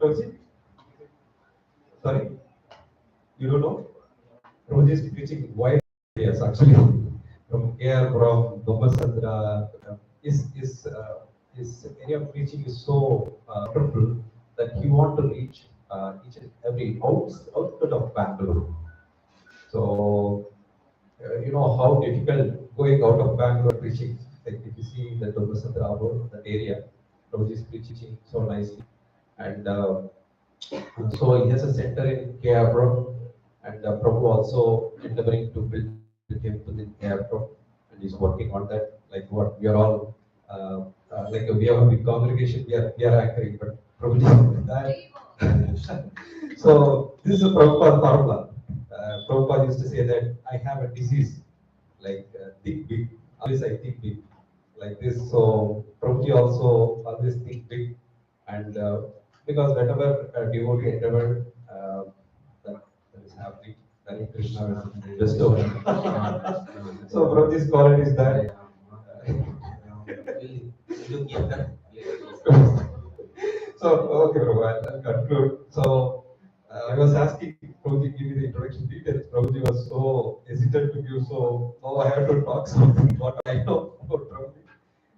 Prabhuji? Sorry? You don't know? Prabhuji is preaching wide areas actually. From here, from Dombasandra, his area of preaching is so wonderful that he want to reach each and every outskirts of Bangalore. So, you know how difficult going out of Bangalore preaching. Like if you see the Dombasandra road, that area, Prabhuji is preaching so nicely. And so he has a center in KR, and Prabhu also endeavoring to build a temple in KR, and he's working on that. Like what we are all, like we have a big congregation, we are anchoring, but Prabhu is that. So this is a Prabhupada formula. Prabhupada used to say that I have a disease, like think big. Always I think big, like this. So Prabhuji also always think big, and because whatever devotee endeavor that is happening, Hare Krishna will bestow. So Prabhuji's quality is that. So okay, Prabhu, I'll conclude. So I was asking Prabhuji give me the introduction details. Prabhuji was so hesitant to give, so now I have to talk something what I know about Prabhuji.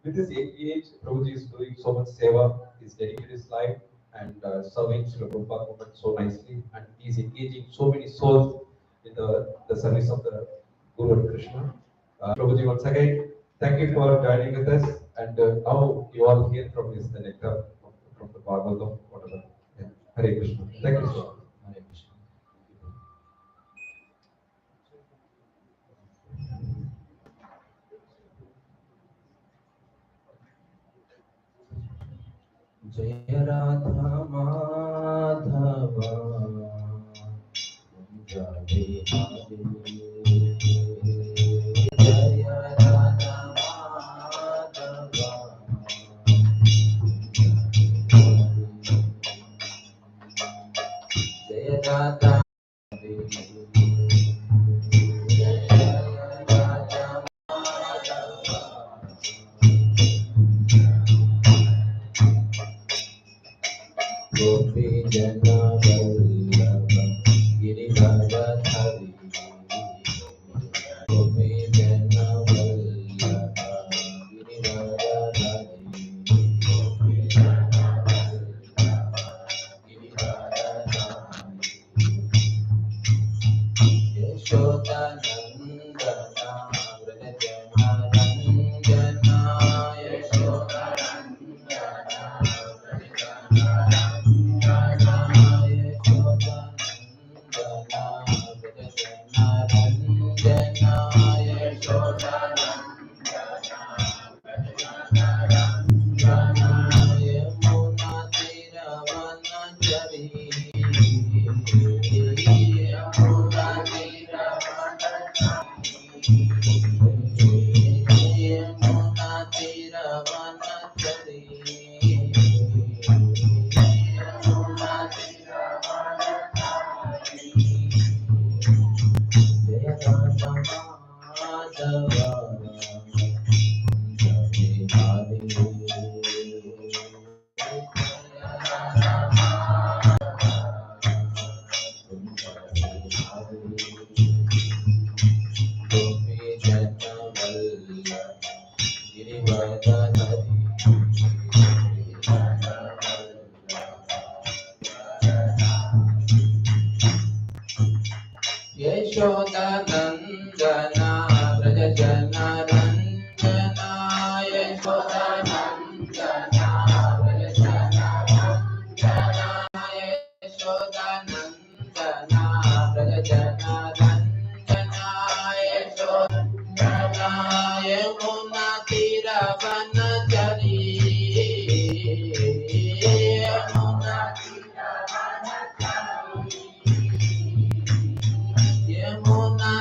With his age, Prabhuji is doing so much seva. He's dedicated his life and serving Srila Prabhupada movement so nicely, and he's engaging so many souls in the service of the Guru and Krishna. Prabhuji, once again, thank you for joining with us, and now you all hear from his the nectar from the Bhagavatam, whatever. Yeah. Hare Krishna. Thank you so much. Hare Krishna. Jaya Radha Madhava Radhe Radhe Jaya Radha Madhava Jaya Radha Gopi Jana Vallabha Girivardhari Gopi Jana Vallabha Girivardhari Gopi Jana Vallabha Girivardhari Yashoda Nandana Vrajana Ranjana Yashoda Yashoda Nandana Vrajana Ranjana Yashoda Nandana Vrajana Ranjana Yashoda Nandana Vrajana Ranjana Yashoda Nandana Yamuna Tiravanachari Yamuna Yamuna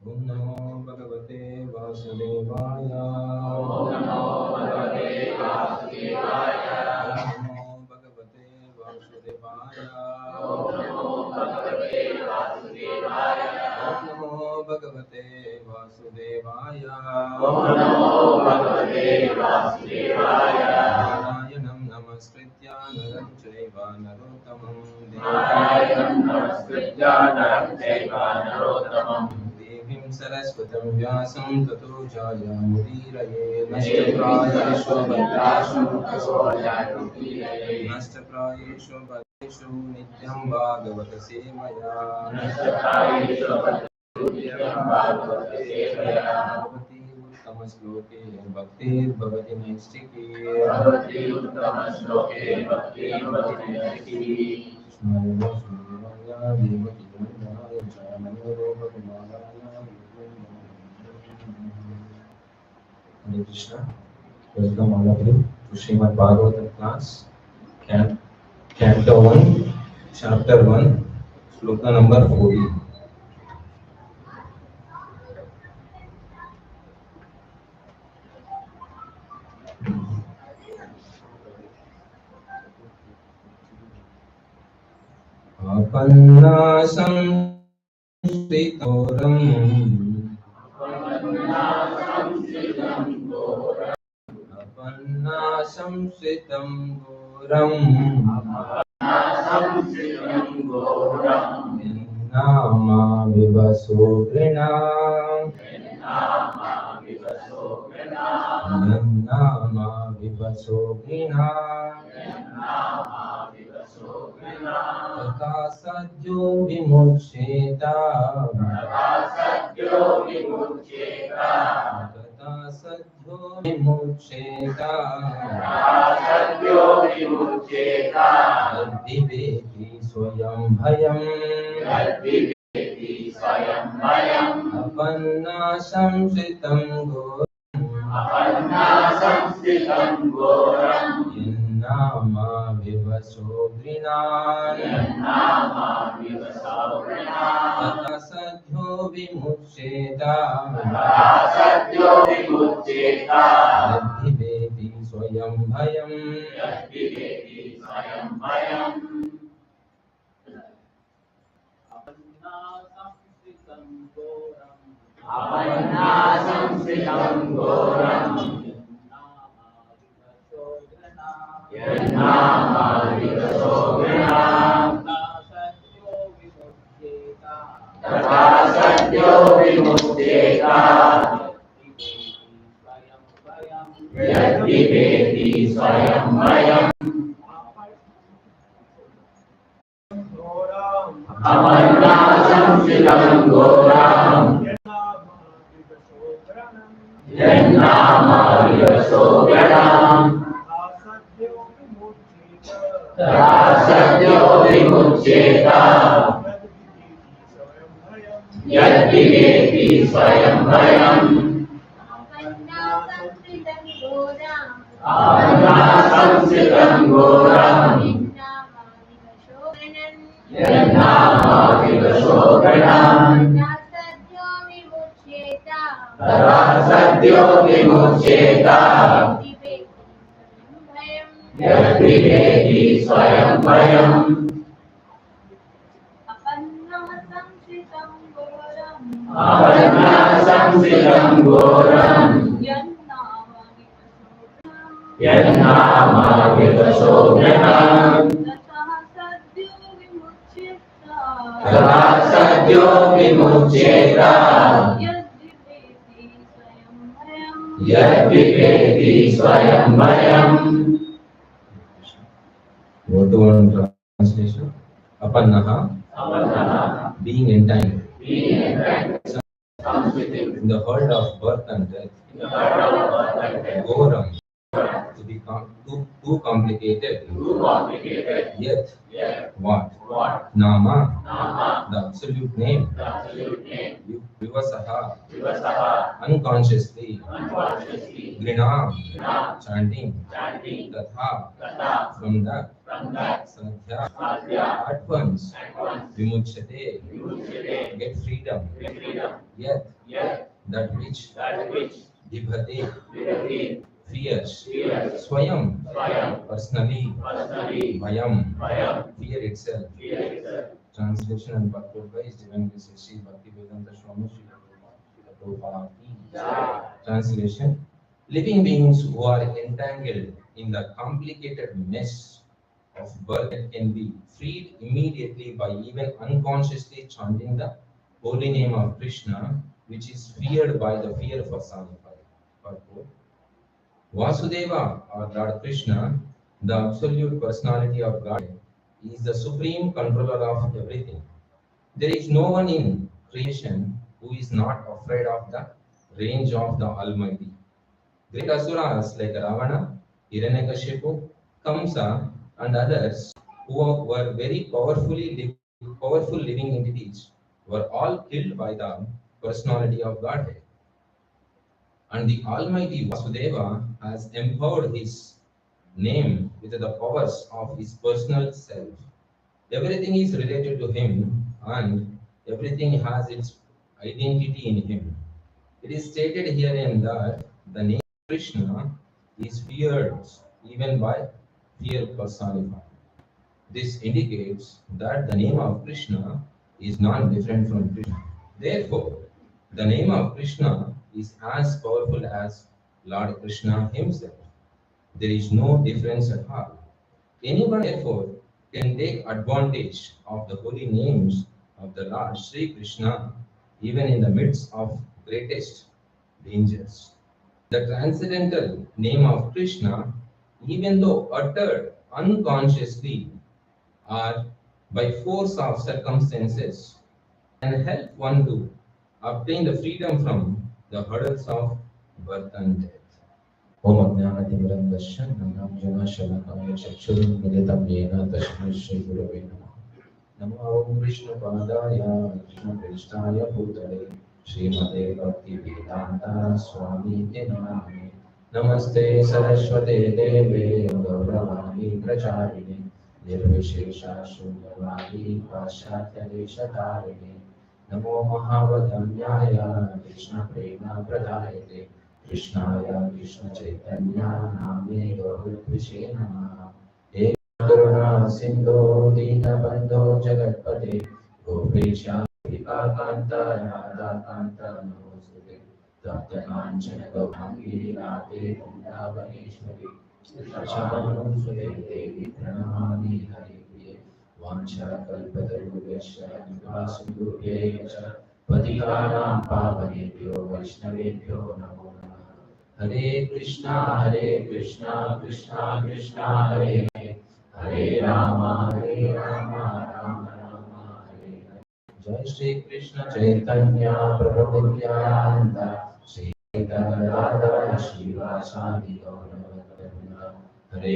Om Namo Bhagavate Vasudevaya. Om Namo Bhagavate Vasudevaya. Om Namo Bhagavate Vasudevaya. Om Namo Bhagavate Vasudevaya. Om Namo Bhagavate Vasudevaya. Om Namo Bhagavate Vasudevaya. Narayanam Namaskritya Naram Chaiva Narottamam Narayanam Namaskritya Naram Chaiva Narottamam Devim Saraswatam Vyasam Tato Jaya Mudiraye Nashtaprayeshu Bhadrashu Nashtaprayeshu Bhadrashu Nityam Bhagavata Sevaya Bhavati Uttama Sloke Bhakti Bhavati Naistiki Hare Krishna. Welcome all of you to Srimad Bhagavatam class, Canto 1, Chapter 1, Sloka number 40. Apannasam Sritoram Apannasam Sritam Goram Nama Vivaso Grinam Nama Vivaso Grinam Tata Sadyo Vimucheta Tata Sadyo Vimucheta Yadviveti Swayam Bhayam Apannasam Sritam Goram Nama Vivaso Grinam Tata Sadyo Vimucheta Yadviveti Swayam Bhayam Word to word translation. Apannaha, Apannaha, being entangled being entangled, comes with him. in the herd of birth and death. In the herd of birth and death. Goram, to be too complicated. Too complicated. Yet, Yet, what? what? Nama, Nama, the absolute name. the absolute name. Vivasaha, Vivasaha, unconsciously. unconsciously. Grina, Grina, chanting. chanting. Tatha, Tata, from that. Sadhya, Sadhya, at once. at once. Vimuchyate, Vimuchyate, get freedom. get freedom. Yet, Yet, that which. Dibhate, Vibhati, fears. fears. Swayam, Swayam, personally. personally. Bhayam, Bhayam, fear itself. fear itself. Translation and Bhakti by His Divine Grace Sri Bhakti Vedanta Swami Srila Prabhupada. Yeah. Translation: living beings who are entangled in the complicated mess of birth can be freed immediately by even unconsciously chanting the holy name of Krishna, which is feared by the fear personified. Purport: Vasudeva or Lord Krishna, the absolute personality of God, is the supreme controller of everything. There is no one in creation who is not afraid of the range of the Almighty. Great asuras like Ravana, Hiranyakashipu, Kamsa, and others who were very powerful living entities were all killed by the personality of Godhead. And the Almighty Vasudeva has empowered his name with the powers of his personal self. Everything is related to him and everything has its identity in him. It is stated herein that the name Krishna is feared even by fear personified. This indicates that the name of Krishna is not different from Krishna. Therefore, the name of Krishna is as powerful as Lord Krishna himself. There is no difference at all. Anyone, therefore, can take advantage of the holy names of the Lord Sri Krishna even in the midst of greatest dangers. The transcendental name of Krishna, even though uttered unconsciously or by force of circumstances, can help one to obtain the freedom from the hurdles of birth and death. ओम अज्ञानतिमिरन्दस्य ज्ञानाञ्जनशलाकाय चक्षुरुन्मिलितं येन तस्मै श्रीगुरवे नमः। नमो ॐ विष्णुपादाय कृष्णप्रेष्ठाय भूतले श्रीमते भक्तिवेदान्ता स्वामीति नामिने। नमस्ते सरस्वते देवे गौरवाणी प्रचारिणे निर्विशेषा शून्यवादी पाश्चात्यदेशतारिणे। नमो महावदन्याय कृष्णप्रेमप्रदायते कृष्णाय कृष्णचैतन्य नामे गौरद्विषे नमः। हे करुणा सिन्धो दीनबन्धो जगत्पते गोपीशा कृपाकान्त राधाकान्त नमोऽस्तुते। तप्तकाञ्चन गौराङ्गी राधे वृन्दावनेश्वरी कृष्णशरणं सुते देवी प्रणमामि हरिप्रिये। वाञ्छाकल्पतरुभ्यश्च कृपासिन्धुभ्यैव च पतितानां पावनेभ्यो वैष्णवेभ्यो नमो नमः। हरे कृष्णा कृष्णा कृष्णा हरे हरे हरे राम राम राम हरे हरे। जय श्री कृष्ण चैतन्य प्रभु नित्यानंद श्री राधा श्रीवासादि गौरभक्तवृंद। हरे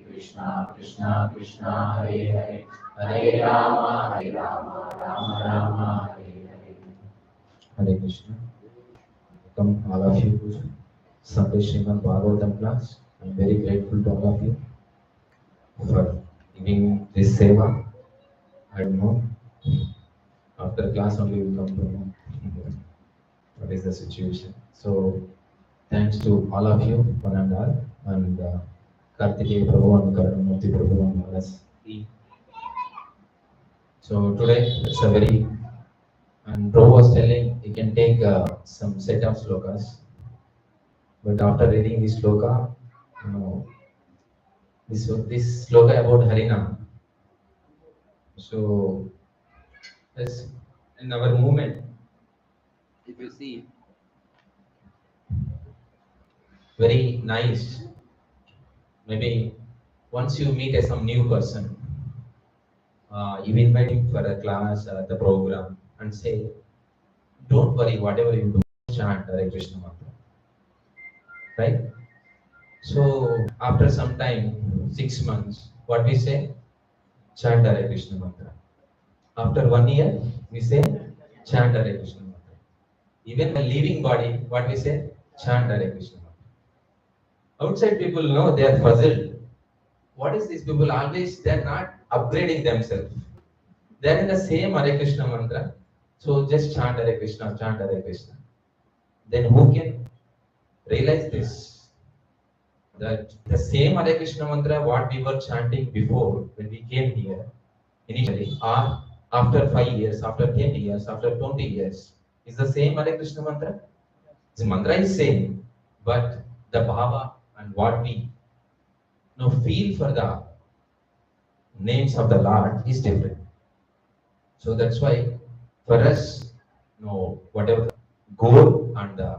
कृष्णा कृष्णा कृष्णा हरे हरे हरे राम राम राम हरे हरे। हरे Krishna. Welcome all of you to Sunday Srimad Bhagavatam class. I am very grateful to all of you for giving this seva. I don't know. After class only we come to know what is the situation. So thanks to all of you, one and all, and Kartikeya Prabhu and Karanamurti Prabhu and all us. So today it's a very, and Prabhu was telling he can take some set of slokas, but after reading this sloka, you know, this sloka about Harina. So yes, in our movement, if you see, very nice. Maybe once you meet some new person, You invite him for a class, the program, and say, don't worry, whatever you do, chant Hare Krishna mantra, right? So after some time, 6 months, what we say? Chant Hare Krishna mantra. After 1 year, we say chant Hare Krishna mantra. Even while leaving body, what we say? Chant Hare Krishna mantra. Outside people know they are puzzled. What is this? People always they are not upgrading themselves. They are in the same Hare Krishna mantra. So just chant Hare Krishna, chant Hare Krishna. Then who can realize this? That the same Hare Krishna mantra what we were chanting before when we came here initially, or after 5 years, after 10 years, after 20 years, is the same Hare Krishna mantra. The mantra is same, but the bhava and what we feel for the names of the Lord is different. So that's why for us, whatever the goal and the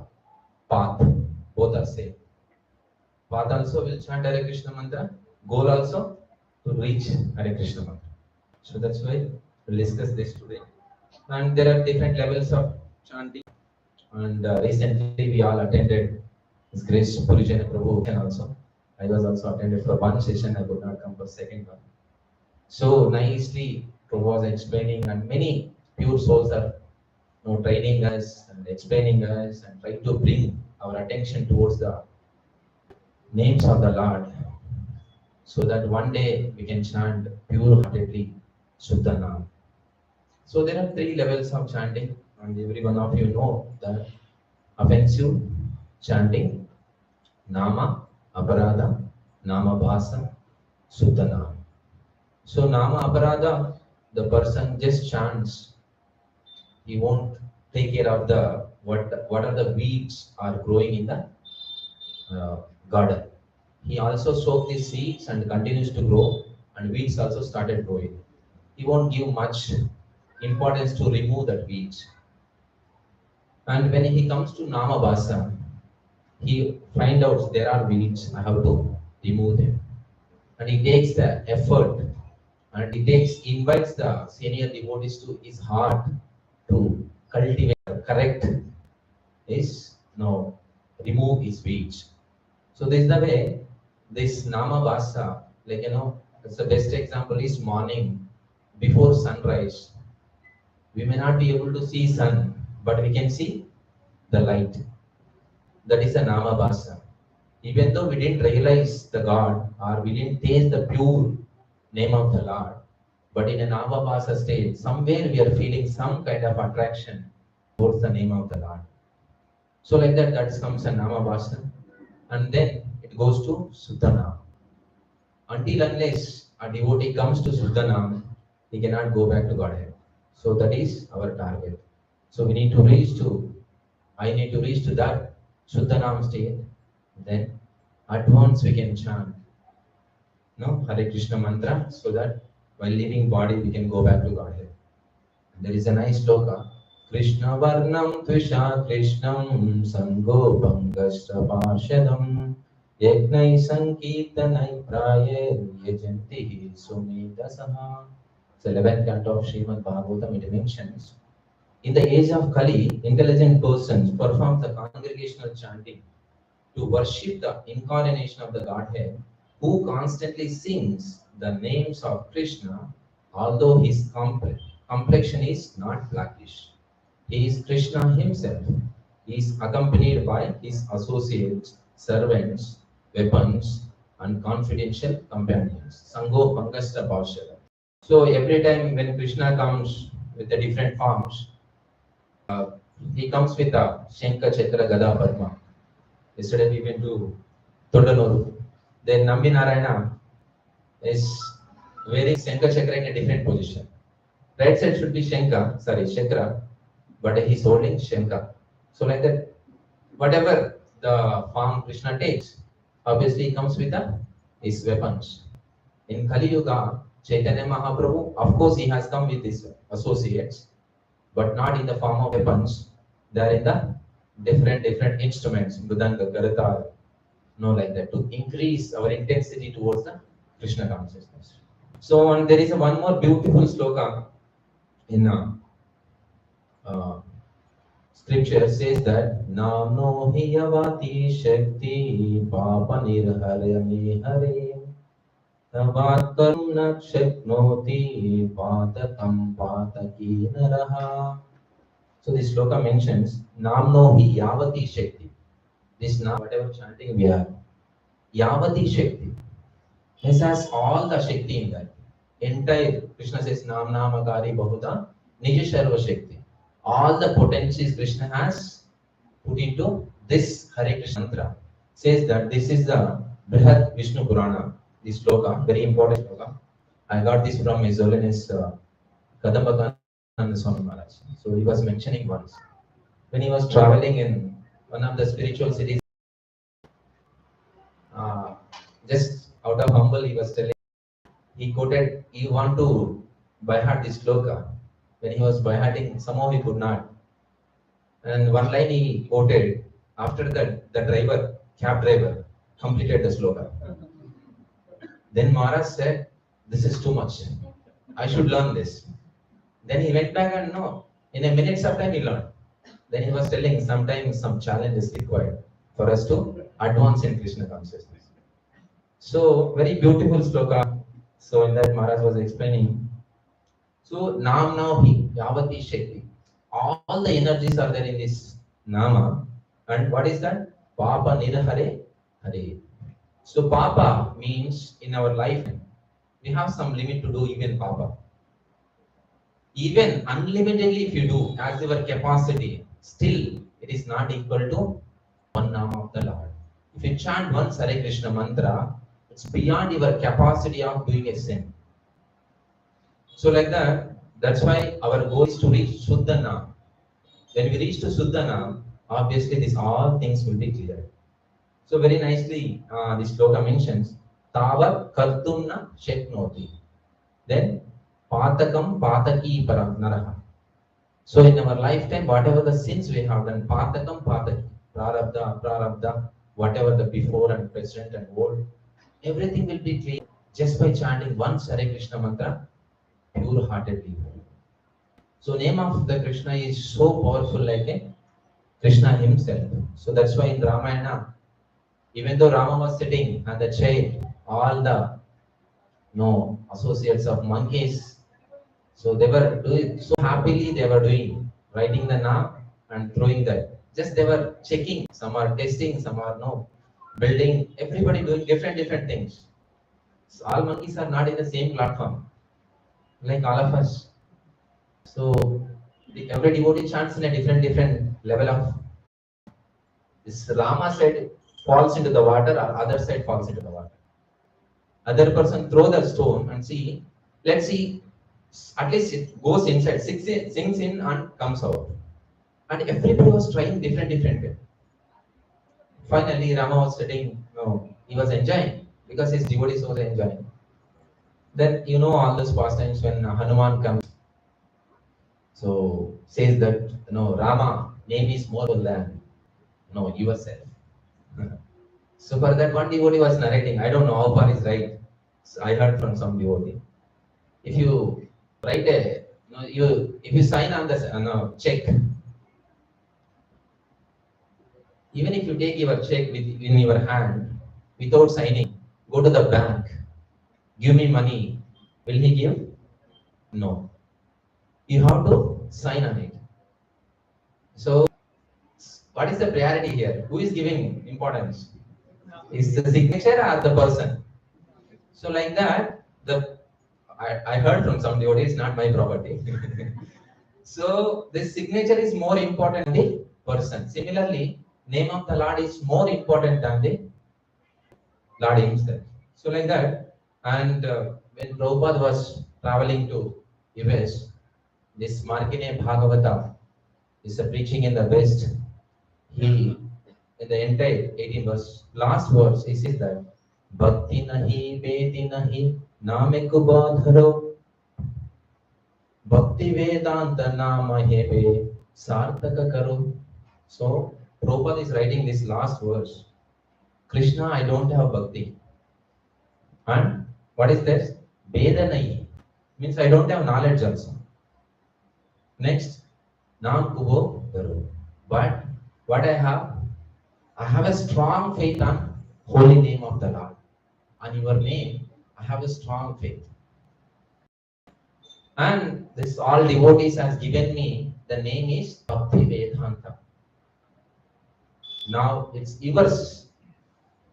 path, both are same. Path also will chant Hare Krishna mantra, goal also to reach Hare Krishna mantra. So that's why we'll discuss this today. And there are different levels of chanting. And recently we all attended this great Purijana Prabhu and also. I was also attended for one session, I could not come for second one. So nicely Prabhu was explaining, and many pure souls are training us and explaining us and trying to bring our attention towards the names of the Lord, so that one day we can chant pure-heartedly Shuddha Nam. So there are 3 levels of chanting, and every one of you know that offensive chanting, Nama, Aparada, Nama Bhasa, Shuddha Nam. So Nama Aparada, the person just chants. He won't take care of the what are the weeds are growing in the garden. He also soaks these seeds and continues to grow, and weeds also started growing. He won't give much importance to remove that weeds. And when he comes to Namabhasa, he finds out there are weeds, I have to remove them. And he takes the effort, and invites the senior devotees to his heart to cultivate, correct his, remove his weeds. So this is the way this Namabhasa, it's the best example is morning before sunrise. We may not be able to see sun, but we can see the light. That is a Namabhasa. Even though we didn't realize the God or we didn't taste the pure name of the Lord, but in a Namabhasa state, somewhere we are feeling some kind of attraction towards the name of the Lord. So like that comes a Namabhasa, and then it goes to Shuddhanam. Until unless a devotee comes to Shuddhanam, he cannot go back to Godhead. So that is our target. So we need to I need to reach to that Shuddhanam state. Then at once we can chant Hare Krishna mantra, so that while leaving body we can go back to Godhead. And there is a nice sloka. Krishna varnam tvisha krishnam sango bhangashta parshadam Yagnai Sankirtanai Prayer Yajanti Sumitasaha. It's 11th canto of Srimad Bhagavatam. It mentions, in the age of Kali, intelligent persons perform the congregational chanting to worship the incarnation of the Godhead, who constantly sings the names of Krishna, although his complexion is not blackish. He is Krishna himself. He is accompanied by his associates, servants, weapons, and confidential companions. Sango Pangasta Bhavshara. So every time when Krishna comes with the different forms, he comes with a Shanka Chakra Gada Padma. Yesterday we went to Tondanoru. Then Nambi Narayana is wearing Shanka Chakra in a different position. Right side should be Chakra, but he's holding Shanka. So like that, whatever the form Krishna takes, obviously he comes with his weapons. In Kali Yuga, Chaitanya Mahaprabhu, of course he has come with his associates, but not in the form of weapons. They are in the different instruments, Mridanga, Garatar, like that, to increase our intensity towards the Krishna consciousness. So and there is one more beautiful sloka in uh, scripture says that Namo Hiyavati Shakti Papa Nirharyami Hare Tavatam Nakshaknoti Patakam Pataki Naraha. So this sloka mentions Namno Hi Yavati Shakti. This now whatever chanting we are, Yavati Shakti. This has all the Shakti in that. Entire Krishna says Nam Namakari Bahuta Nija Sharva Shakti. All the potencies Krishna has put into this Hare Krishna mantra. Says that this is the Brihat Vishnu Purana. This sloka, very important sloka. I got this from His Holiness Kadambakananda Swami Maharaj. So he was mentioning once when he was traveling in one of the spiritual cities. Uh, just out of humble, he was telling. He quoted, "You want to by heart this sloka." When he was by hearting, somehow he could not. And one line he quoted. After that, the driver, cab driver, completed the sloka. Then Maharaj said, "This is too much. I should learn this." Then he went back and no, in a minute's of time he learned. Then he was telling sometimes some challenge is required for us to advance in Krishna consciousness. So very beautiful sloka. So in that Maharaj was explaining. So Nam Nahi Yavati Shakti. All the energies are there in this Nama. And what is that? Papa Nirahare Hare. So Papa means in our life we have some limit to do even Papa. Even unlimitedly if you do as your capacity, still it is not equal to one name of the Lord. If you chant one Hare Krishna mantra, it's beyond your capacity of doing a sin. So like that, that's why our goal is to reach Suddhana. When we reach to Suddhana, obviously these all things will be clear. So very nicely, this sloka mentions, Tavat Kartumna Sheknoti. Then Patakam Pataki Naraha. So in our lifetime, whatever the sins we have done, Patakam Pataki, Prarabdha, whatever the before and present and old, everything will be clear just by chanting one Hare Krishna mantra pure heartedly. So name of the Krishna is so powerful like a Krishna himself. So that's why in Ramayana, even though Rama was sitting on the chair, all the associates of monkeys, so they were doing so happily they were doing, writing the name and throwing that. Just they were checking, some are testing, some are no, building, everybody doing different things. So all monkeys are not in the same platform, like all of us. So every devotee chants in a different level of this Rama side falls into the water or other side falls into the water. Other person throw the stone and see, let's see, at least it goes inside, sinks in and comes out. And everybody was trying different way. Finally, Rama was sitting, he was enjoying because his devotees were enjoying. Then all those pastimes when Hanuman comes, so says that Rama name is more than yourself. So for that one devotee was narrating. I don't know how far is right. So I heard from some devotee. If you write if you sign on the check, even if you take your check in your hand without signing, go to the bank, give me money. Will he give? No. You have to sign on it. So what is the priority here? Who is giving importance? Is the signature or the person? So like that, I heard from some devotees, not my property. So the signature is more important than the person. Similarly, name of the Lord is more important than the Lord himself. So like that, and when Prabhupada was traveling to US, this Markine Bhagavata is a preaching in the West. He, in the entire 18 verse, last verse, he says that Bhakti nahi, Vedi nahi, Name Kubadharo, Bhakti Vedanta Nama Hebe, Sarthaka Karo. So, Prabhupada is writing this last verse. Krishna, I don't have bhakti. And what is this? Veda nahi means I don't have knowledge also. Next, Nam Kubo Garu. But what I have a strong faith on holy name of the Lord. On your name, I have a strong faith. And this all devotees has given me, the name is Bhakti Vedanta. Now it's yours.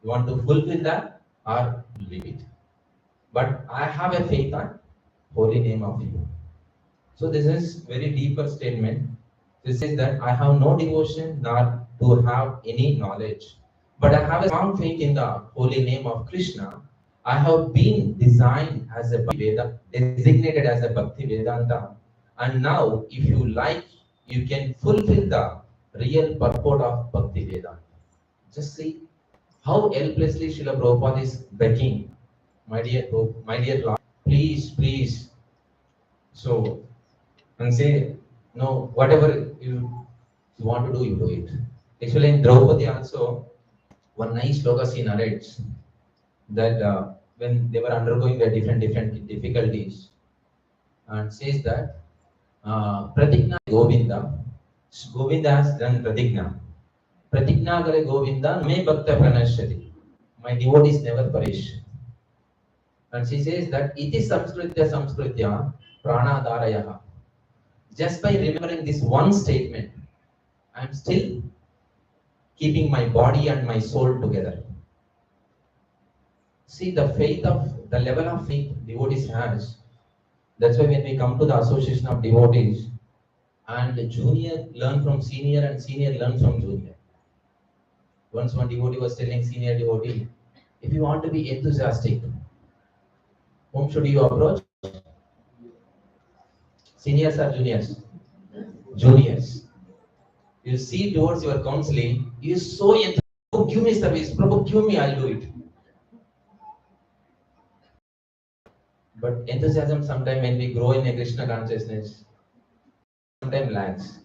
You want to fulfill that or leave it. But I have a faith on holy name of you. So this is very deeper statement. This is that I have no devotion nor to have any knowledge. But I have a strong faith in the holy name of Krishna. I have been designed as a Bhakti Veda, designated as a Bhakti Vedanta. And now, if you like, you can fulfill the real purport of Bhakti Vedanta. Just see how helplessly Srila Prabhupada is begging, my dear Lord, please, please. So, and say, no, whatever you want to do, you do it. Actually, in Draupadi also, one nice sloka she narrates that when they were undergoing the different difficulties, and says that Pratigna Govinda, Govinda has done Pratigna. Pratigna Kare Govinda, me bhakta pranashyati. My devotees never perish. And she says that iti samskritya pranadarayaha. Just by remembering this one statement, I am still keeping my body and my soul together. See the level of faith devotees has. That's why when we come to the association of devotees, and the junior learn from senior and senior learn from junior. Once one devotee was telling senior devotee, if you want to be enthusiastic, whom should you approach? Seniors or juniors? Juniors. You see towards your counseling, you are so enthusiastic. Prabhu, give me service. Prabhu, give me, I'll do it. But enthusiasm sometimes when we grow in a Krishna consciousness, sometimes lags.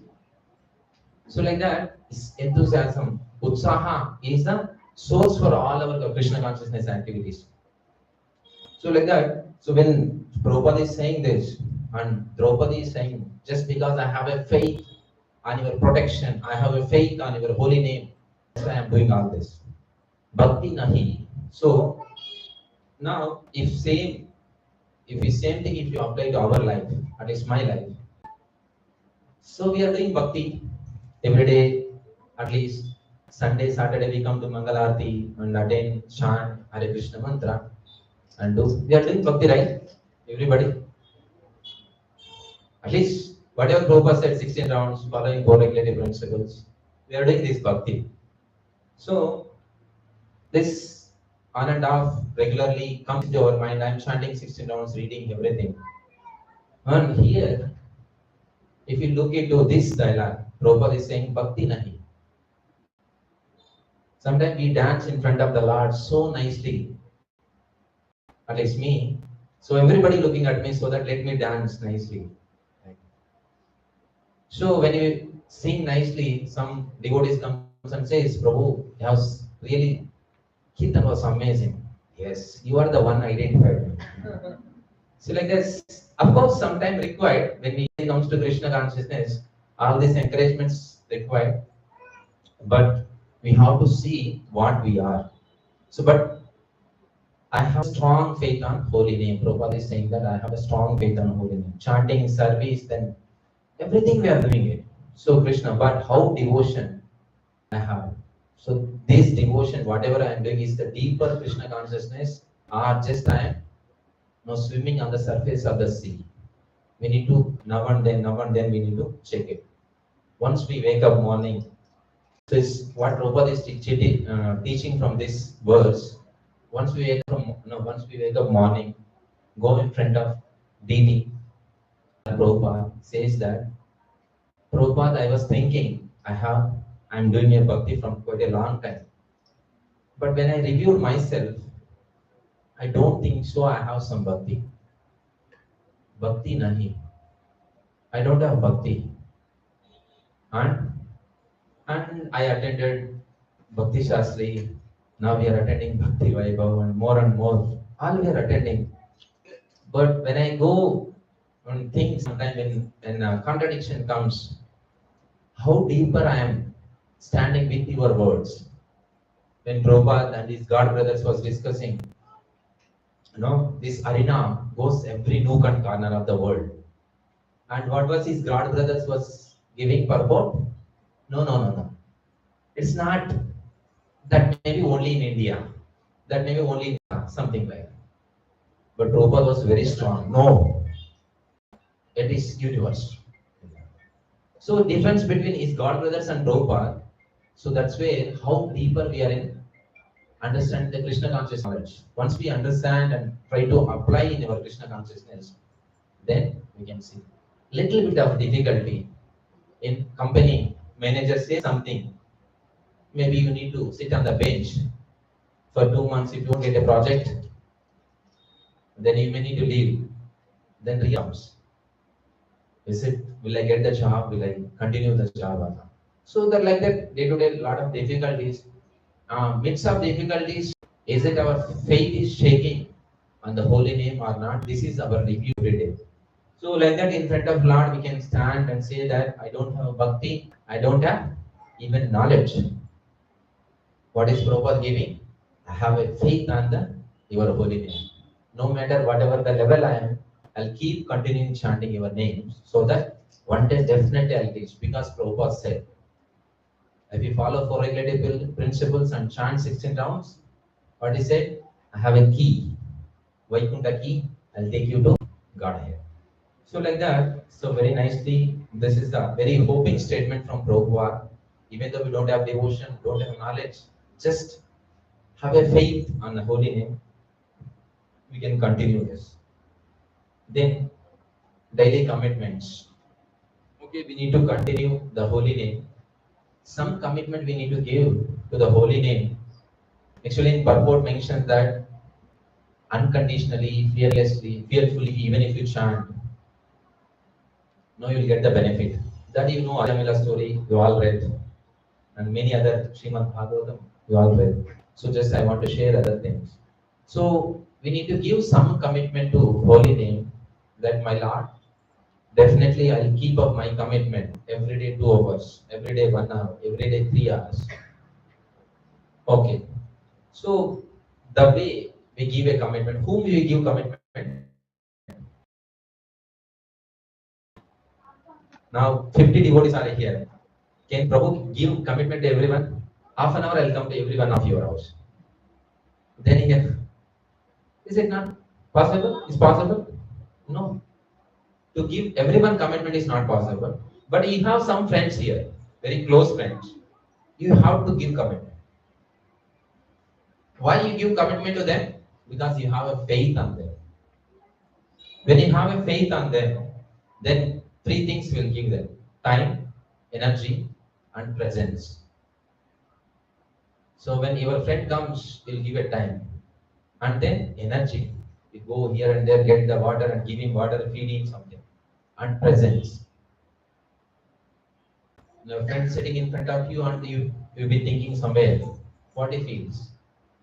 So like that, enthusiasm, utsaha is the source for all our Krishna consciousness activities. So like that, so when Prabhupada is saying this, and Draupadi is saying, just because I have a faith on your protection, I have a faith on your holy name, that's why I am doing all this. Bhakti nahi. So now, if same thing, if you apply to our life, at least my life. So we are doing bhakti every day, at least Sunday, Saturday we come to Mangal Aarti and attend chant Hare Krishna mantra and do. We are doing bhakti, right? Everybody. At least whatever Prabhupada said, 16 rounds, following 4 regulative principles. We are doing this bhakti. So this on and off regularly comes into our mind. I am chanting 16 rounds, reading everything. And here, if you look into this dialogue, Prabhupada is saying bhakti nahi. Sometimes we dance in front of the Lord so nicely, at least me. So everybody looking at me so that let me dance nicely. So when you sing nicely, some devotees comes and says, Prabhu, you have really, Kirtan was amazing. Yes, you are the one identified. So like this, of course, sometime required when it comes to Krishna consciousness, all these encouragements required, but we have to see what we are. So, but I have strong faith on holy name. Prabhupada is saying that I have a strong faith on holy name. Chanting, service, then everything we are doing it. So Krishna, but how devotion I have. So this devotion, whatever I am doing, is the deeper Krishna consciousness, or just I am swimming on the surface of the sea. We need to now and then we need to check it. Once we wake up morning, so is what Prabhupada is teaching from this verse. Once we wake up morning, go in front of DD. Prabhupada says that, Prabhupada, I was thinking, I'm doing a bhakti from quite a long time. But when I reviewed myself, I don't think so I have some bhakti. Bhakti nahi. I don't have bhakti. And I attended Bhakti Shastri. Now we are attending Bhakti Vaibhav and more. All we are attending. But when I go on things, sometimes when a contradiction comes, how deeper I am standing with your words. When Prabhupada and his God brothers was discussing, this arena goes every nook and corner of the world. And what was his God brothers was giving purport? No, no, no, no. It's not that maybe only in India, that maybe only in something like that. But Prabhupada was very strong. No, it is universe. So difference between his God brothers and Prabhupada, so that's where how deeper we are in understand the Krishna conscious knowledge. Once we understand and try to apply in our Krishna consciousness, then we can see. Little bit of difficulty in company, manager says something, maybe you need to sit on the bench for 2 months. If you don't get a project, then you may need to leave. Then comes. Is it, will I get the job? Will I continue the job or not? So that like that day to day lot of difficulties. Midst of difficulties, is it our faith is shaking on the holy name or not? This is our review every day. So like that in front of Lord we can stand and say that I don't have bhakti, I don't have even knowledge. What is Prabhupada giving? I have a faith on your holy name. No matter whatever the level I am, I'll keep continuing chanting your names so that one day definitely I'll reach. Because Prabhupada said, if you follow four regulative principles and chant 16 rounds, what he said, I have a key. Vaikuntha key, I'll take you to Godhead. So like that, so very nicely, this is the very hoping statement from Prabhupada. Even though we don't have devotion, don't have knowledge, just have a faith on the holy name, we can continue this. Then daily commitments. Okay, we need to continue the holy name. Some commitment we need to give to the holy name. Actually, in purport mentions that unconditionally, fearlessly, fearfully, even if you chant, no, you will get the benefit. That you know, Ajamila story, you all read, and many other Srimad Bhagavatam, you all read. So just I want to share other things. So we need to give some commitment to holy name, that my Lord, definitely I'll keep up my commitment every day 2 hours, every day 1 hour, every day 3 hours. Okay. So the way we give a commitment, whom we give commitment? Now 50 devotees are here. Can Prabhu give commitment to everyone? Half an hour I'll come to every one of your house. Then here, is it not possible? Is possible? No. To give everyone commitment is not possible. But you have some friends here, very close friends. You have to give commitment. Why you give commitment to them? Because you have a faith on them. When you have a faith on them, then three things will give them: time, energy, and presence. So when your friend comes, you'll give it time. And then energy. You go here and there, get the water and give him water, feed him something. And presence. Your friend sitting in front of you and you'll be thinking somewhere what he feels.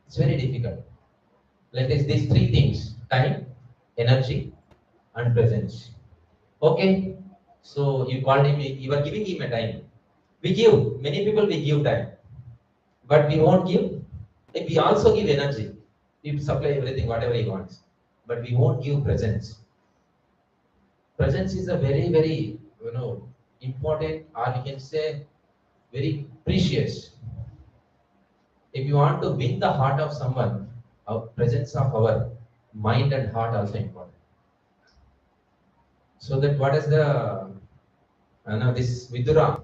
It's very difficult. Like this, these three things: time, energy, and presence. Okay. So you called him, you are giving him a time. We give, many people we give time. But we won't give. We also give energy. We supply everything, whatever he wants. But we won't give presence. Presence is a very, very, important, or we can say very precious. If you want to win the heart of someone, our presence of our mind and heart also important. So that what is the, this Vidura,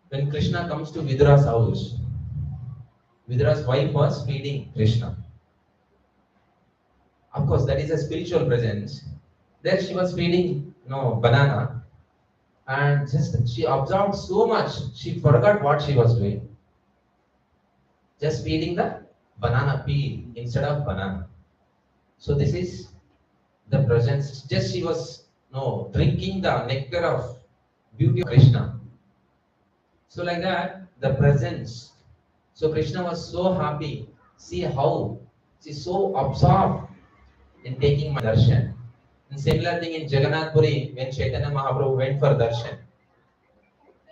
when Krishna comes to Vidura's house, Vidura's wife was feeding Krishna. Of course, that is a spiritual presence. There she was feeding, banana, and just she observed so much, she forgot what she was doing. Just feeding the banana peel instead of banana. So this is the presence. Just she was drinking the nectar of beauty of Krishna. So like that, the presence. So Krishna was so happy. See how she's so absorbed in taking my darshan. And similar thing in Jagannath Puri, when Chaitanya Mahaprabhu went for darshan,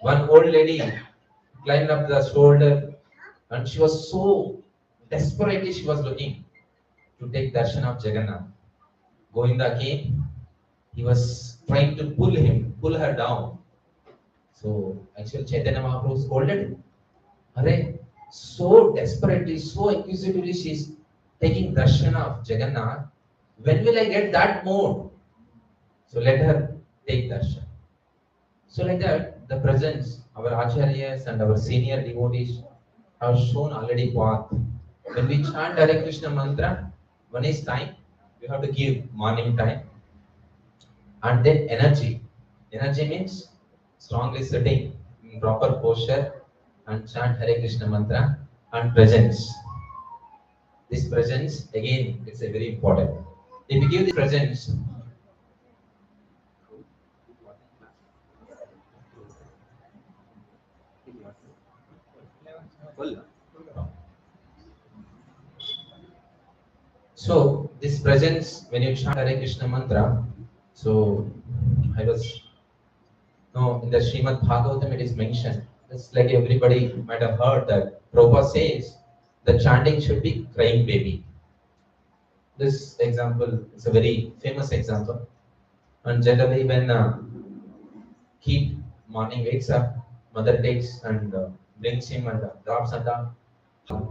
one old lady climbed up the shoulder and she was so desperately she was looking to take darshan of Jagannath. Govinda came, he was trying to pull her down. So actually Chaitanya Mahaprabhu scolded him. Arey, so desperately, so accusatively she's taking darshan of Jagannath. When will I get that mode? So let her take darshan. So like that, the presence, our acharyas and our senior devotees have shown already path. When we chant Hare Krishna mantra, one is time, we have to give morning time, and then energy. Energy means strongly sitting in proper posture and chant Hare Krishna mantra, and presence. This presence again, it's a very important. If you give the presence, so this presence when you chant Hare Krishna mantra, so I was no in the Srimad Bhagavatam it is mentioned. It's like everybody might have heard that Prabhupada says the chanting should be crying baby. This example is a very famous example. And generally when keep morning wakes up, mother takes and brings him and drops on the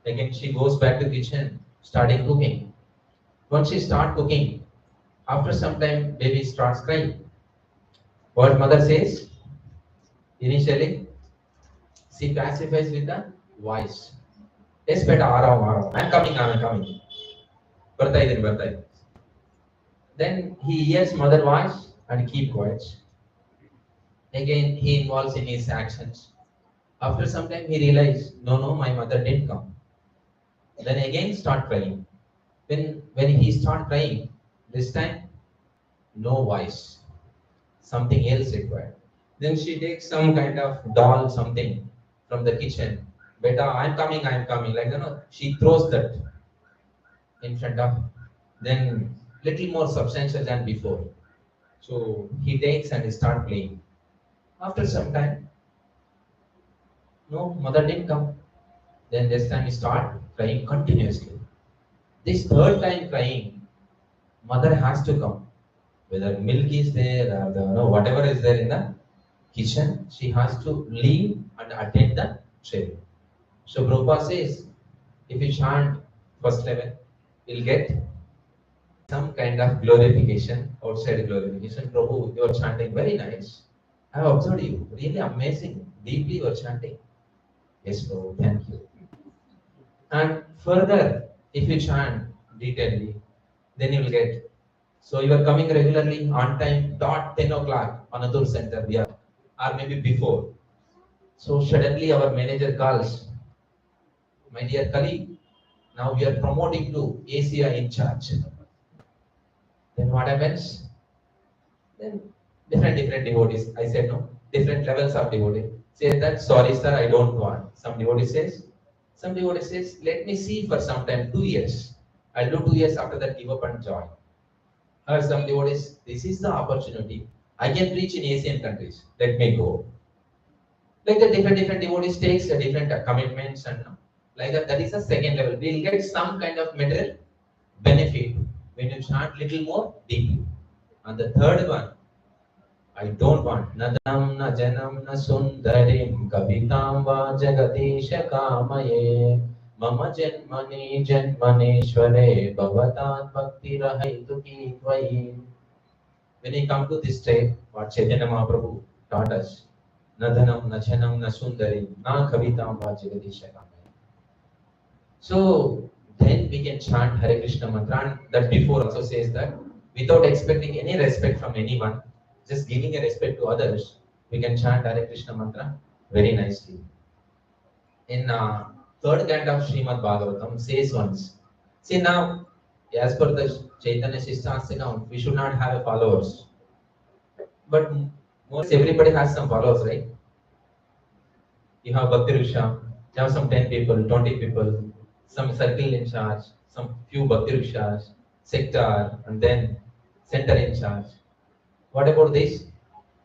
again she goes back to kitchen, starting cooking. Once she start cooking, after some time baby starts crying. What mother says? Initially, she pacifies with the voice. Yes, beta, aa raha hu. I'm coming, I'm coming. Bartai din, bartai. Then he hears mother voice and keep quiet. Again, he involves in his actions. After some time, he realized, no, no, my mother didn't come. Then again start crying. When he start crying, this time, no voice. Something else required. Then she takes some kind of doll, something from the kitchen. Beta, I'm coming, I'm coming. Like, she throws that in front of, then little more substantial than before. So he takes and he start playing. After some time, no, mother didn't come. Then this time he start crying continuously. This third time crying, mother has to come. Whether milk is there or whatever is there in the kitchen, she has to leave and attend the tray. So Prabhupada says, if you chant first level, you'll get some kind of glorification, outside glorification. Prabhu, you are chanting very nice. I have observed you, really amazing. Deeply you are chanting. Yes, Prabhu, thank you. And further, if you chant detailedly, then you will get. So you are coming regularly on time, dot 10 o'clock, Panathur center, we are, or maybe before. So suddenly our manager calls, my dear colleague, now we are promoting to ACI in charge. Then what happens? Then different devotees. I said no, different levels of devotee. Say that, sorry sir, I don't want. Some devotee says, let me see for some time, 2 years. I'll do 2 years, after that give up and join. Or some devotees, this is the opportunity. I can preach in Asian countries. Let me go. Like the different devotees takes different commitments and like that is the second level. We'll get some kind of material benefit when you chant little more deeply. And the third one, I don't want nadam na janam na sundarim kavitam va jagadisha kamaye mama janmani janmaneshware bhavatat bhakti rahaitu ki tvai. When we come to this state, what Chaitanya Mahaprabhu taught us, na dhanam na janam na sundarim na kavitam va jagadisha kamaye. So then we can chant Hare Krishna mantra, and that before also says that without expecting any respect from anyone, just giving a respect to others, we can chant Hare Krishna mantra very nicely. In third canto of Srimad Bhagavatam says once, see now, as per the Chaitanya Shastra account, we should not have followers. But most everybody has some followers, right? You have Bhakti Riksha, you have some 10 people, 20 people, some circle in charge, some few Bhakti Rikshas, sector, and then center in charge. What about this?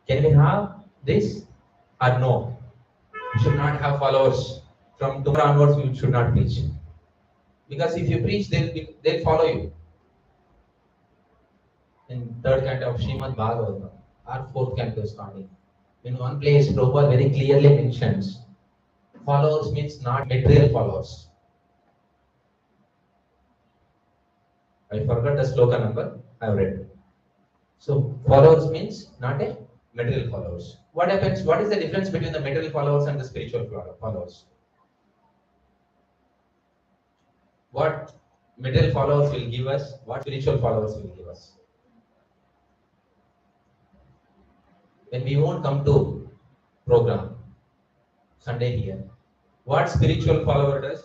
Can we have this or no? You should not have followers. From tomorrow onwards, you should not preach. Because if you preach, they'll follow you. In third canto of Srimad Bhagavatam, or fourth canto starting. In one place, Prabhupada very clearly mentions followers means not material followers. I forgot the sloka number, I have read. So followers means not a material followers. What happens? What is the difference between the material followers and the spiritual followers? What material followers will give us? What spiritual followers will give us? When we won't come to program Sunday here, what spiritual follower does?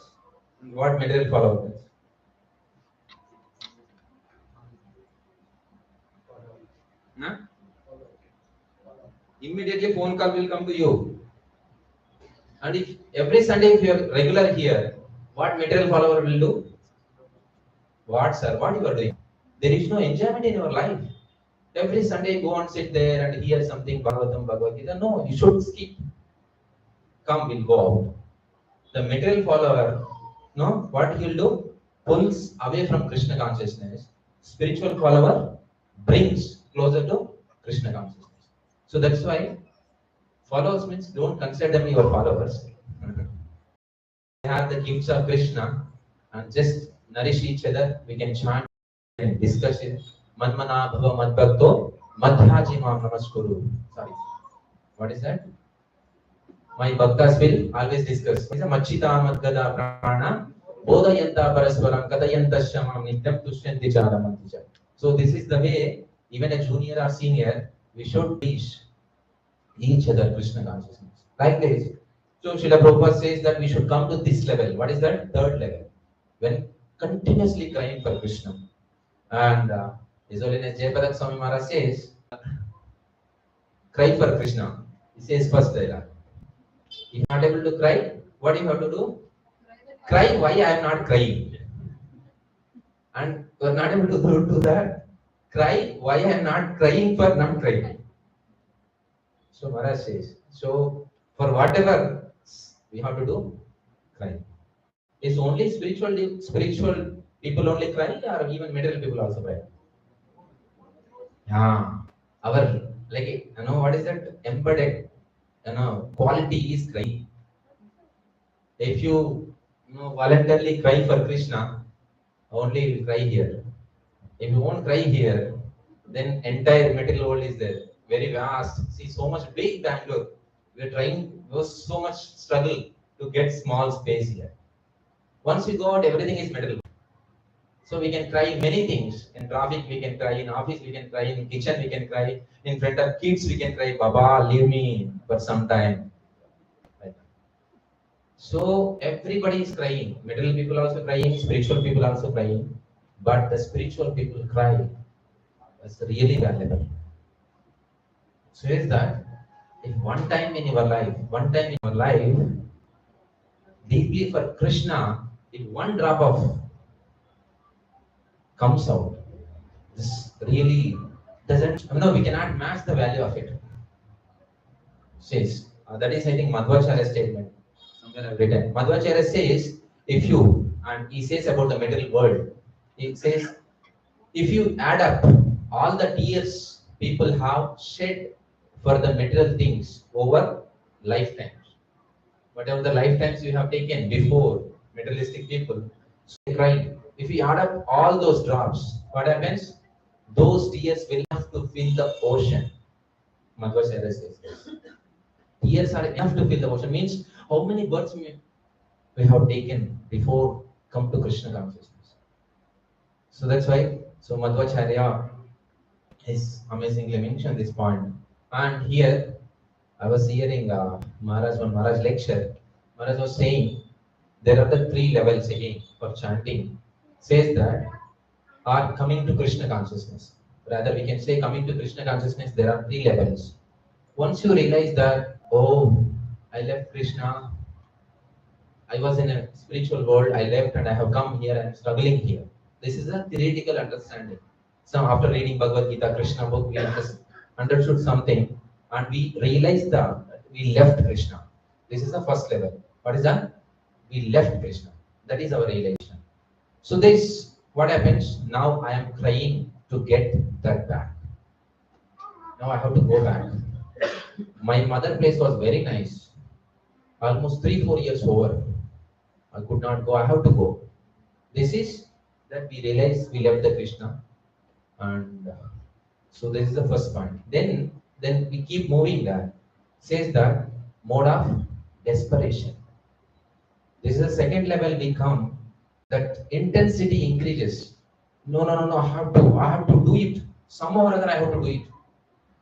What material follower does? Nah? Immediately phone call will come to you. And if every Sunday if you are regular here, what material follower will do? What sir? What you are doing? There is no enjoyment in your life. Every Sunday go and sit there and hear something Bhagavatam, Bhagavad Gita. No, you should skip. Come, we'll go out. The material follower, no, what he'll do? Pulls away from Krishna consciousness. Spiritual follower brings closer to Krishna consciousness. So that's why followers means don't consider them your followers. They have the gifts of Krishna and just nourish each other. We can chant and discuss it. Manmana bhava madbhakto madhyaji mam namaskuru. Sorry. What is that? My bhaktas will always discuss. Machita madgada prana bodhayanta parasparam kadayanta shamam nityam tushyanti charamanticha. So this is the way, even a junior or senior, we should teach each other Krishna consciousness. Like this. So Srila Prabhupada says that we should come to this level. What is that? Third level. When continuously crying for Krishna. And His Holiness Jayapadak Swami Maharaj says, cry for Krishna. He says first dialogue. If you are not able to cry, what do you have to do? Cry why I am not crying. And you are not able to do that. Cry why I am not crying for not crying. So Maharaj says, so for whatever we have to do, cry. Is only spiritual people only cry, or even material people also cry? Yeah, our like what is that embedded quality is crying. If you voluntarily cry for Krishna, only you will cry here. If you won't cry here, then entire material world is there. Very vast. See, so much big Bangalore. We are trying, there was so much struggle to get small space here. Once we go out, everything is material. So we can cry many things. In traffic, we can cry. In office, we can cry. In kitchen, we can cry. In front of kids, we can cry. Baba, leave me for some time. Right. So everybody is crying. Material people also crying. Spiritual people also crying. But the spiritual people cry. That's really valuable. So is that if one time in your life, deeply for Krishna, if one drop of comes out, this really doesn't, we cannot match the value of it. Says, that is I think Madhvacharya's statement. Somewhere I've written. Madhvacharya says, if you, and he says about the material world, he says, if you add up all the tears people have shed for the material things over lifetimes, whatever the lifetimes you have taken before materialistic people, so they cried. If we add up all those drops, what happens? Those tears will have to fill the ocean. Madhvacharya says this. Tears are enough to fill the ocean. Means how many births we have taken before come to Krishna consciousness. So that's why. So Madhvacharya is amazingly mentioned this point. And here I was hearing Maharaj lecture. Maharaj was saying there are the three levels again for chanting. Says that are coming to Krishna consciousness. Rather, we can say coming to Krishna consciousness, there are three levels. Once you realize that, oh, I left Krishna, I was in a spiritual world, I left and I have come here, I am struggling here. This is a theoretical understanding. So after reading Bhagavad Gita, Krishna book, we understood something and we realized that we left Krishna. This is the first level. What is that? We left Krishna. That is our realization. So this, what happens? Now I am trying to get that back. Now I have to go back. My mother place was very nice. Almost 3-4 years over. I could not go. I have to go. This is that we realize we left the Krishna, and so this is the first point. Then we keep moving that. Says that mode of desperation. This is the second level we come. That intensity increases. No, no, no, no. I have to do it. Somehow or other, I have to do it.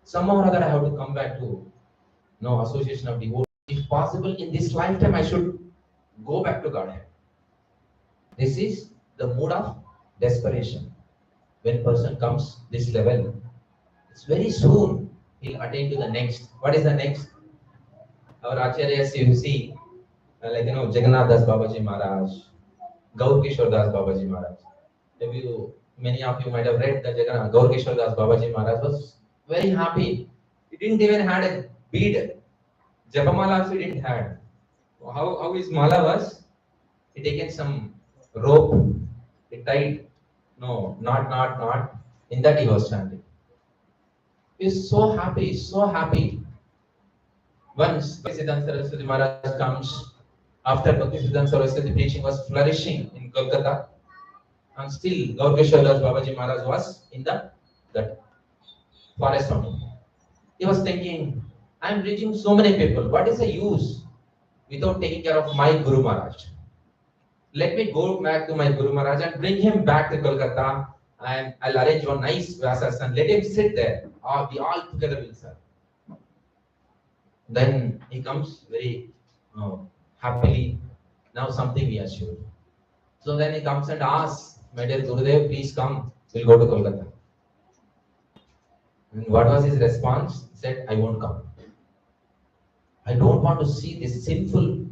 Somehow or other, I have to come back to no association of devotees. If possible, in this lifetime, I should go back to Godhead. This is the mood of desperation. When person comes this level, it's very soon he'll attain to the next. What is the next? Our acharyas, you see, like Jagannath Das Babaji Maharaj, Gaur Kishore Das Babaji Maharaj. Many of you might have read that Gaur Kishore Das Babaji Maharaj was very happy. He didn't even had a bead. Japamala also didn't had. How his mala was? He taken some rope, he tied, no, not. In that he was chanting. He's so happy, so happy. Once Bhaktisiddhanta Saraswati Maharaj comes, after Bhaktisiddhanta Saraswati preaching was flourishing in Kolkata, and still Gaur Kishore Das Babaji Maharaj was in that forest only. He was thinking, I am reaching so many people. What is the use without taking care of my Guru Maharaj? Let me go back to my Guru Maharaj and bring him back to Kolkata, and I'll arrange one nice Vyasas and let him sit there. We all together will serve. Then he comes very happily. Now something we are sure. So then he comes and asks, my dear Gurudev, please come. We'll go to Kolkata. And what was his response? He said, I won't come. I don't want to see these sinful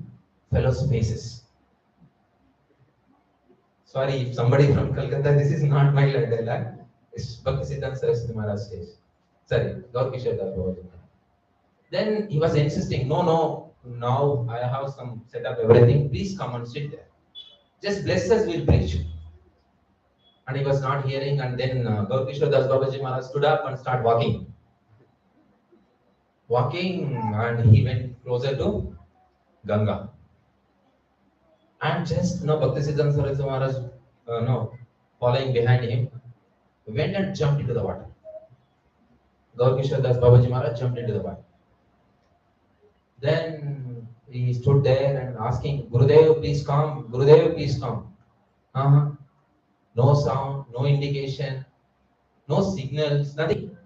fellows' faces. Sorry, if somebody from Calcutta, this is not my dialogue. It's Bhaktisiddhanta Saraswati Maharaj says. Sorry, Gaur Kishore Das Babaji Maharaj. Then he was insisting, no, now I have some set up everything. Please come and sit there. Just bless us, we'll preach. And he was not hearing, and then Gaur Kishore Das Babaji Maharaj stood up and started walking. And he went closer to Ganga. And just Bhaktisiddhanta Saraswati Maharaj, following behind him, went and jumped into the water. Gaur Kishore Das Babaji Maharaj jumped into the water. Then he stood there and asking, Gurudev, please come. Gurudev, please come. No sound, no indication, no signals, nothing.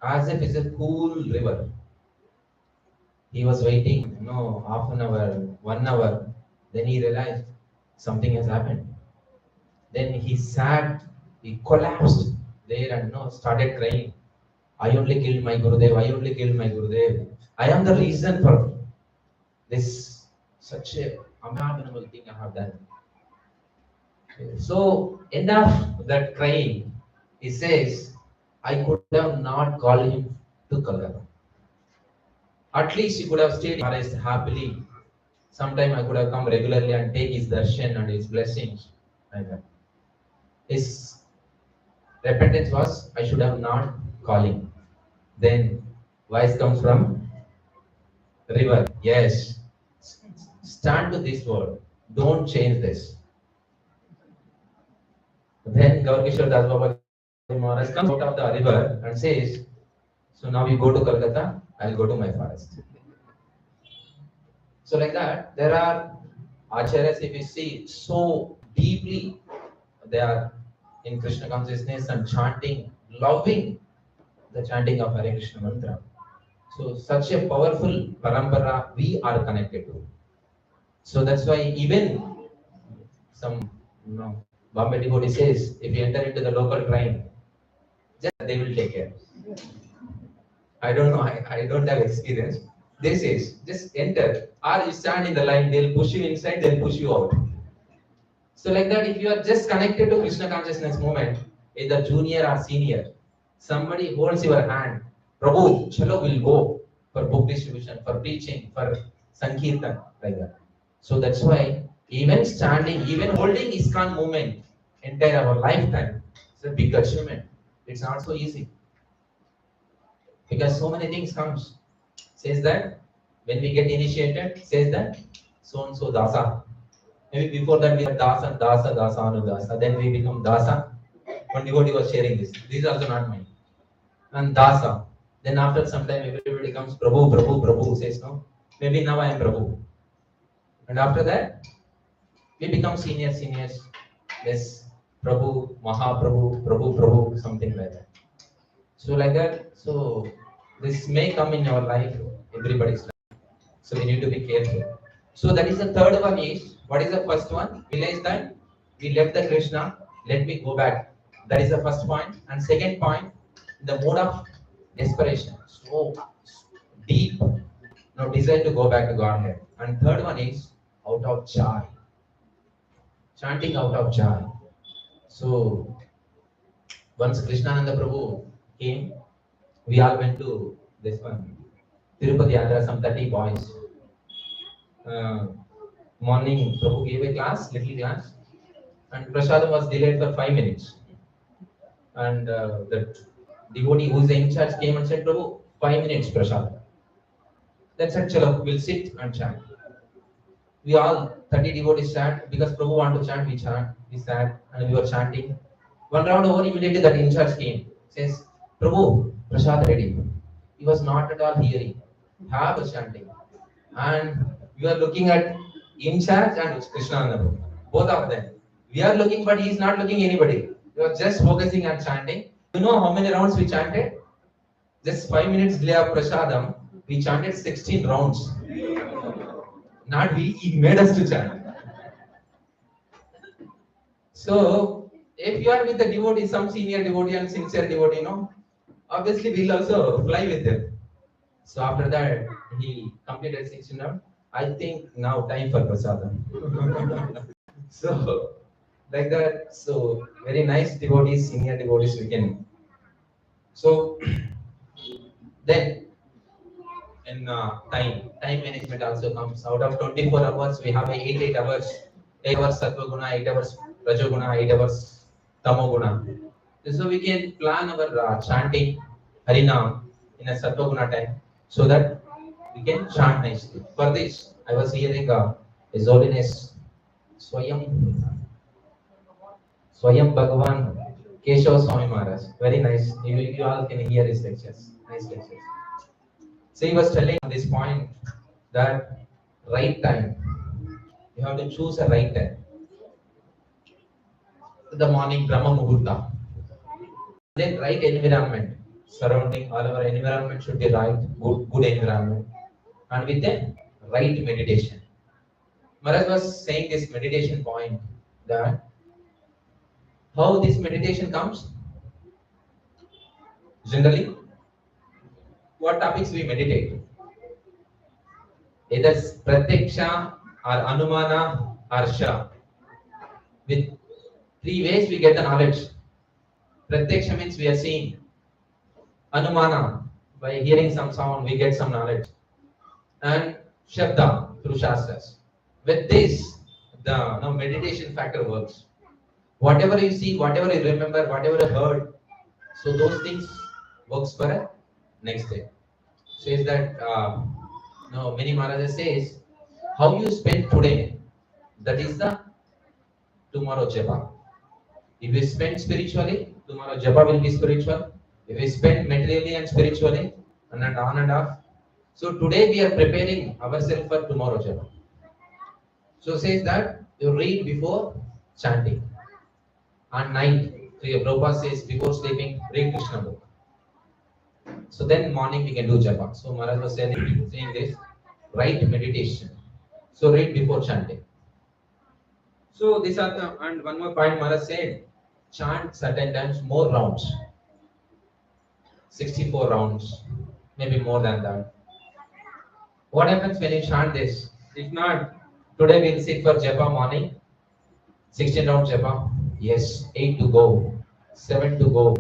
As if it's a cool river. He was waiting, half an hour, 1 hour. Then he realized something has happened. Then he sat, he collapsed there and started crying. I only killed my Gurudev, I only killed my Gurudev. I am the reason for this, such a abominable thing I have done. So, enough that crying, he says, I could have not called him to Kolkata. At least he could have stayed happily. Sometime I could have come regularly and take his darshan and his blessings. Like that. His repentance was, I should have not called him. Then, voice comes from river. Yes. Stand to this word. Don't change this. Then Gaur Kishore Das Babaji Maharaj comes out of the river and says, so now you go to Kolkata, I'll go to my forest. So like that, there are acharyas, if you see, so deeply they are in Krishna consciousness and chanting, loving the chanting of Hare Krishna mantra. So such a powerful parampara we are connected to. So that's why even some Bombay devotee says, if you enter into the local train, just they will take care. I don't know, I don't have experience. They say, just enter, or you stand in the line, they'll push you inside, they'll push you out. So like that, if you are just connected to Krishna consciousness movement, either junior or senior, somebody holds your hand, Prabhu, chalo, we'll go for book distribution, for preaching, for Sankirtan, like that. So that's why even standing, even holding ISKCON movement entire our lifetime, it's a big achievement. It's not so easy because so many things comes. Says that when we get initiated, says that so and so dasa. Maybe before that we were dasa, dasa, dasa, anu dasa. Then we become dasa. One devotee was sharing this. This is also not mine. And dasa. Then after some time everybody comes Prabhu, Prabhu, Prabhu. Says no. Maybe now I am Prabhu. And after that we become seniors. Yes, Prabhu, Mahaprabhu, Prabhu, Prabhu, something like that. So like that. So this may come in our life, everybody's life. So we need to be careful. So that is the third one is, what is the first one? Realize that we left the Krishna, let me go back. That is the first point. And second point, the mode of desperation. So deep, no desire to go back to Godhead. And third one is out of joy. Chanting out of joy. So once Krishnananda Prabhu came, we all went to this one, Tirupati Yatra, some 30 boys. Morning, Prabhu gave a class, little class, and Prasadam was delayed for 5 minutes. And the devotee who is in charge came and said, Prabhu, 5 minutes Prasadam. Then said, Chalo, we'll sit and chant. We all, 30 devotees sat, because Prabhu wanted to chant, we sat, and we were chanting. One round over, immediately that in charge came, says, Prabhu, Prasad ready. He was not at all hearing. Have a chanting. And we are looking at in charge and Krishnananda, both of them. We are looking, but he is not looking anybody. We are just focusing on chanting. You know how many rounds we chanted? Just 5 minutes delay of Prasadam, we chanted 16 rounds. Not we, he made us to chant. So, if you are with the devotee, some senior devotee and sincere devotee, you know, obviously we'll also fly with him. So after that, he completed 16 rounds. I think now time for prasadam. So like that. So very nice devotees, senior devotees we can. So then in time management also comes. Out of 24 hours, we have 8 hours. 8 hours sattva guna, 8 hours rajoguna, 8 hours tamoguna. So we can plan our chanting harinam in a sattva guna time, so that we can chant nicely. For this, I was hearing His Holiness Swayam Bhagavan Keshav Swami Maharaj. Very nice. You all can hear his lectures. Nice lectures. So he was telling on this point that right time, you have to choose a right time. The morning Brahma Muhurta. Then right environment. Surrounding all our environment should be right, good environment. And with the right meditation. Maharaj was saying this meditation point, that how this meditation comes. Generally, what topics we meditate? Either pratyaksha or anumana or sha. With 3 ways we get the knowledge. Pratyaksha means we are seeing. Anumana, by hearing some sound we get some knowledge. And shabda, through shastras. With this, the meditation factor works. Whatever you see, whatever you remember, whatever you heard, so those things works for a next day. Says that many Maharajas says, how you spend today, that is the tomorrow japa. If you spend spiritually, tomorrow japa will be spiritual. If you spend materially and spiritually, and on and off. So today we are preparing ourselves for tomorrow japa. So says that you read before chanting. On night, Prabhupada says before sleeping, read Krishna book. So then morning we can do japa. So Maharaj was saying this, right meditation. So read before chanting. So this are the, and one more point Maharaj said, chant certain times more rounds. 64 rounds, maybe more than that. What happens when you chant this? If not, today we'll sit for japa morning, 16 rounds japa? Yes. 8 to go, 7 to go,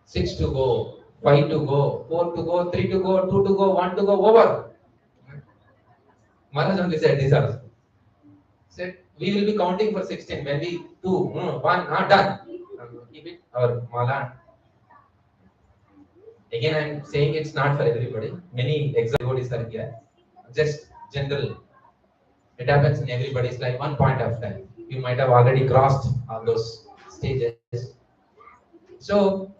6 to go, 5 to go, 4 to go, 3 to go, 2 to go, 1 to go, over. Maharaj only said this also. Said, we will be counting for 16. When we 2, 1, done. Keep it, our mala. Again, I am saying it's not for everybody. Many devotees are here. Just general. It happens in everybody's life, one point of time. You might have already crossed all those stages. So,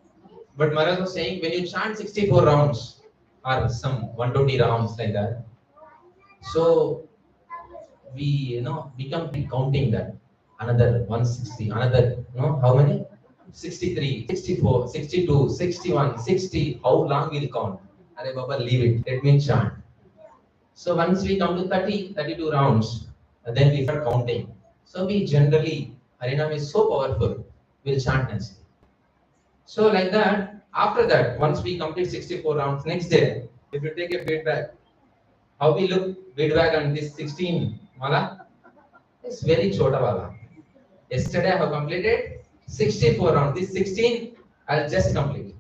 but Maharaj was saying when you chant 64 rounds or some 120 rounds like that, so we become counting that another 160, another how many? 63, 64, 62, 61, 60. How long will count? Arey Baba, leave it. Let me chant. So once we come to 30, 32 rounds, then we start counting. So we generally, Harinam is so powerful, we'll chant nicely. So like that, after that, once we complete 64 rounds, next day, if you take a feedback, how we look feedback on this 16 mala, it's very chota wala. Yesterday I have completed 64 rounds. This 16, I'll just complete.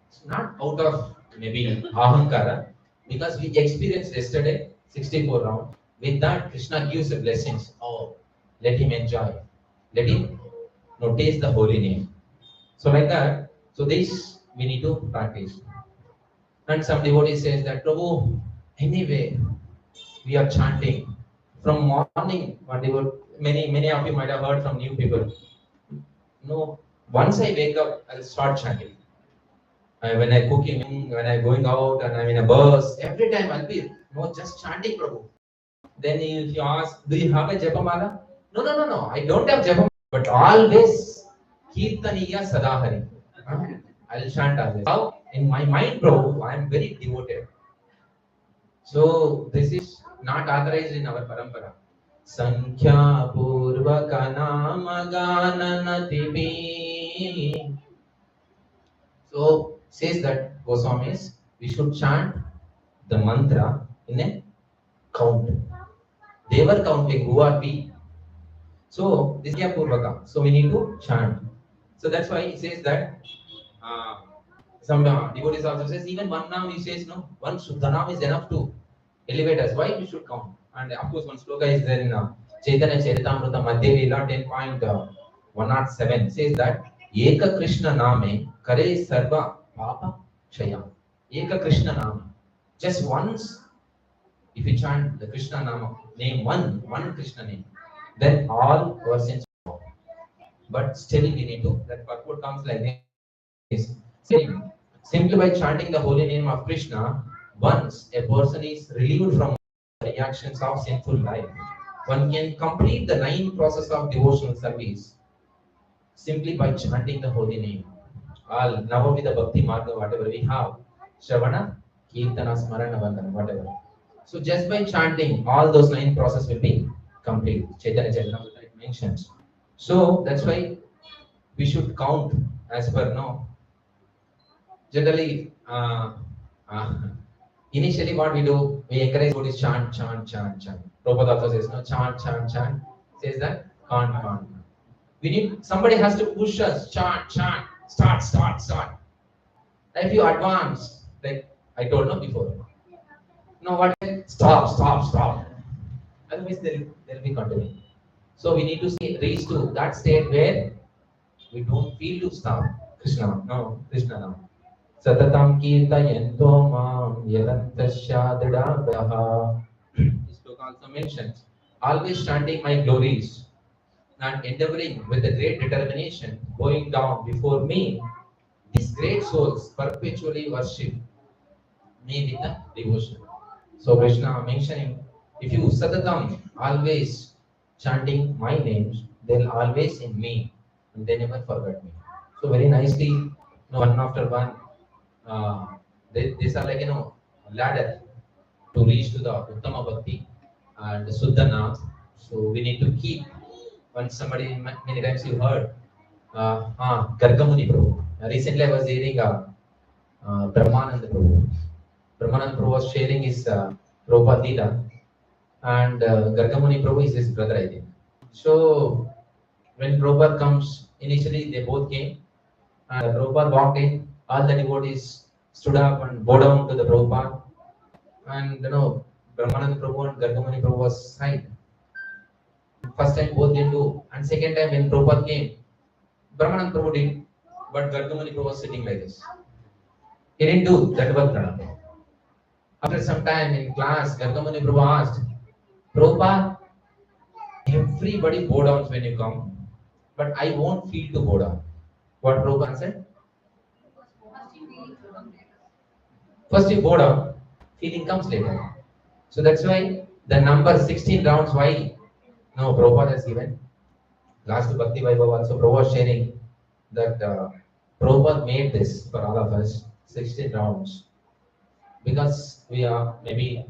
It's not out of maybe ahankara, because we experienced yesterday 64 rounds. With that, Krishna gives the blessings. Oh, let him enjoy. Let him taste the holy name. So like that, so this we need to practice. And some devotee says that, Prabhu, anyway, we are chanting from morning. Many of you might have heard from new people. No, once I wake up, I'll start chanting. When I cooking, when I going out, and I'm in a bus, every time I'll be just chanting Prabhu. Then if you ask, do you have a japamala? No. I don't have japamala, but always kirtaniya sadahari. I'll chant always. How? In my mind, bro, I'm very devoted. So this is not authorized in our parampara. Sankhya purvaka nama gananatibi. So says that Goswamis, we should chant the mantra in a count. They were counting, who are we? So this is purvaka. So we need to chant. So that's why he says that some devotees also says even one nam he says no, one Shuddha nam is enough to elevate us. Why we should count? And of course one sloka is there in Chaitanya Charitamrita Madhya Lila 10.107 says that Eka Krishna Name Kare Sarva Papa Shaya. Eka Krishna Name. Just once, if you chant the Krishna Nama, name one Krishna name, then all our sins go. But still we need to, that purport comes like this. Simply by chanting the holy name of Krishna, once a person is relieved from the reactions of sinful life, one can complete the 9 process of devotional service simply by chanting the holy name. All Navamida Bhakti Marga, whatever we have, Shravana, Kirtana, Smarana, Vandana, whatever. So just by chanting, all those 9 processes will be complete. Chaitanya Charitamrita it mentions. So that's why we should count as per Generally, initially what we do, we encourage what is chant. Prabhupada also says no, chant. Says that can't. We need somebody has to push us. Chant. Start. If you advance, like I told before. No, what? Stop. Otherwise, they'll be continuing. So we need to reach to that state where we don't feel to stop. Krishna now. Satatam kirtayanto mam yadantasya dridabhaha. This book also mentions, always chanting my glories and endeavoring with a great determination, going down before me, these great souls perpetually worship me with a devotion. So Krishna mentioning, if you satatam, always chanting my names, they'll always in me and they never forget me. So very nicely, one after one, these are like ladder to reach to the Uttama Bhakti and the Suddha Nam. So we need to keep. Once somebody, many times you heard, Gargamuni Prabhu. Recently I was hearing Brahmananda Prabhu. Brahmananda Prabhu was sharing his Prabhupada Leela, and Gargamuni Prabhu is his brother, I think. So when Prabhupada comes, initially they both came, and Prabhupada walked in, all the devotees stood up and bowed down to the Prabhupada. And Brahmananda Prabhu and Gargamani Prabhu was side. First time both didn't do, and second time when Prabhupada came, Brahmananda Prabhu did, but Gargamani Prabhu was sitting like this. He didn't do that was Pranam. After some time in class, Gargamani Prabhu asked, Prabhupada, everybody bow down when you come, but I won't feel to bow down. What Prabhupada answered? First you bow down, feeling comes later. So that's why the number 16 rounds, why? No, Prabhupada has given. Last Bhakti Vaibhav also, Prabhupada was sharing that Prabhupada made this for all of us, 16 rounds. Because we are, maybe,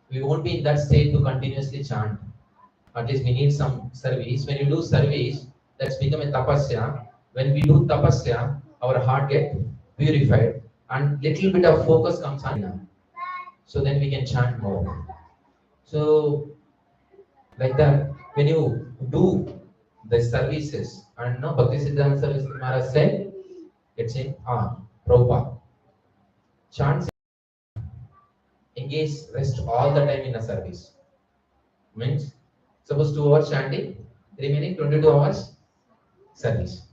we won't be in that state to continuously chant. At least we need some service. When you do service, that's become a tapasya. When we do tapasya, our heart get purified and little bit of focus comes on. So then we can chant more. So like that, when you do the services, and no Bhakti Siddhanta Service Maharaj said, it's in Prabhupada. Chant, engage, rest all the time in a service. Means, suppose 2 hours chanting, remaining 22 hours service.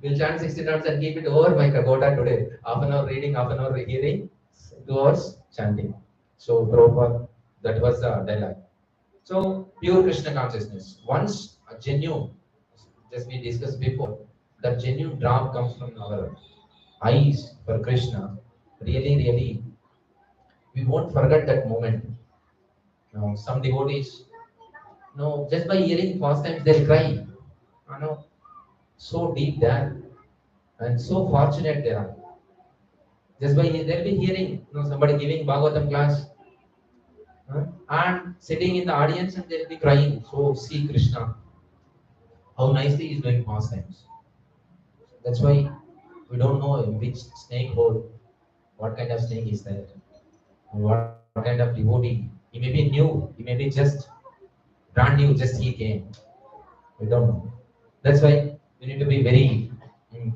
We'll chant 16 hours and keep it over my Kagota today. Half an hour reading, half an hour hearing, 2 hours chanting. So Prabhupada, that was the dialogue. So pure Krishna consciousness. Once a genuine, just we discussed before, that genuine drop comes from our eyes for Krishna. Really, really, we won't forget that moment. Some devotees, just by hearing first time they'll cry. So deep there and so fortunate they are. Just by they'll be hearing, somebody giving Bhagavatam class, and sitting in the audience and they'll be crying. So see Krishna, how nicely he's doing pastimes. That's why we don't know in which snake hole, what kind of snake is there, what kind of devotee. He may be new, he may be just brand new, just he came. We don't know. That's why we need to be very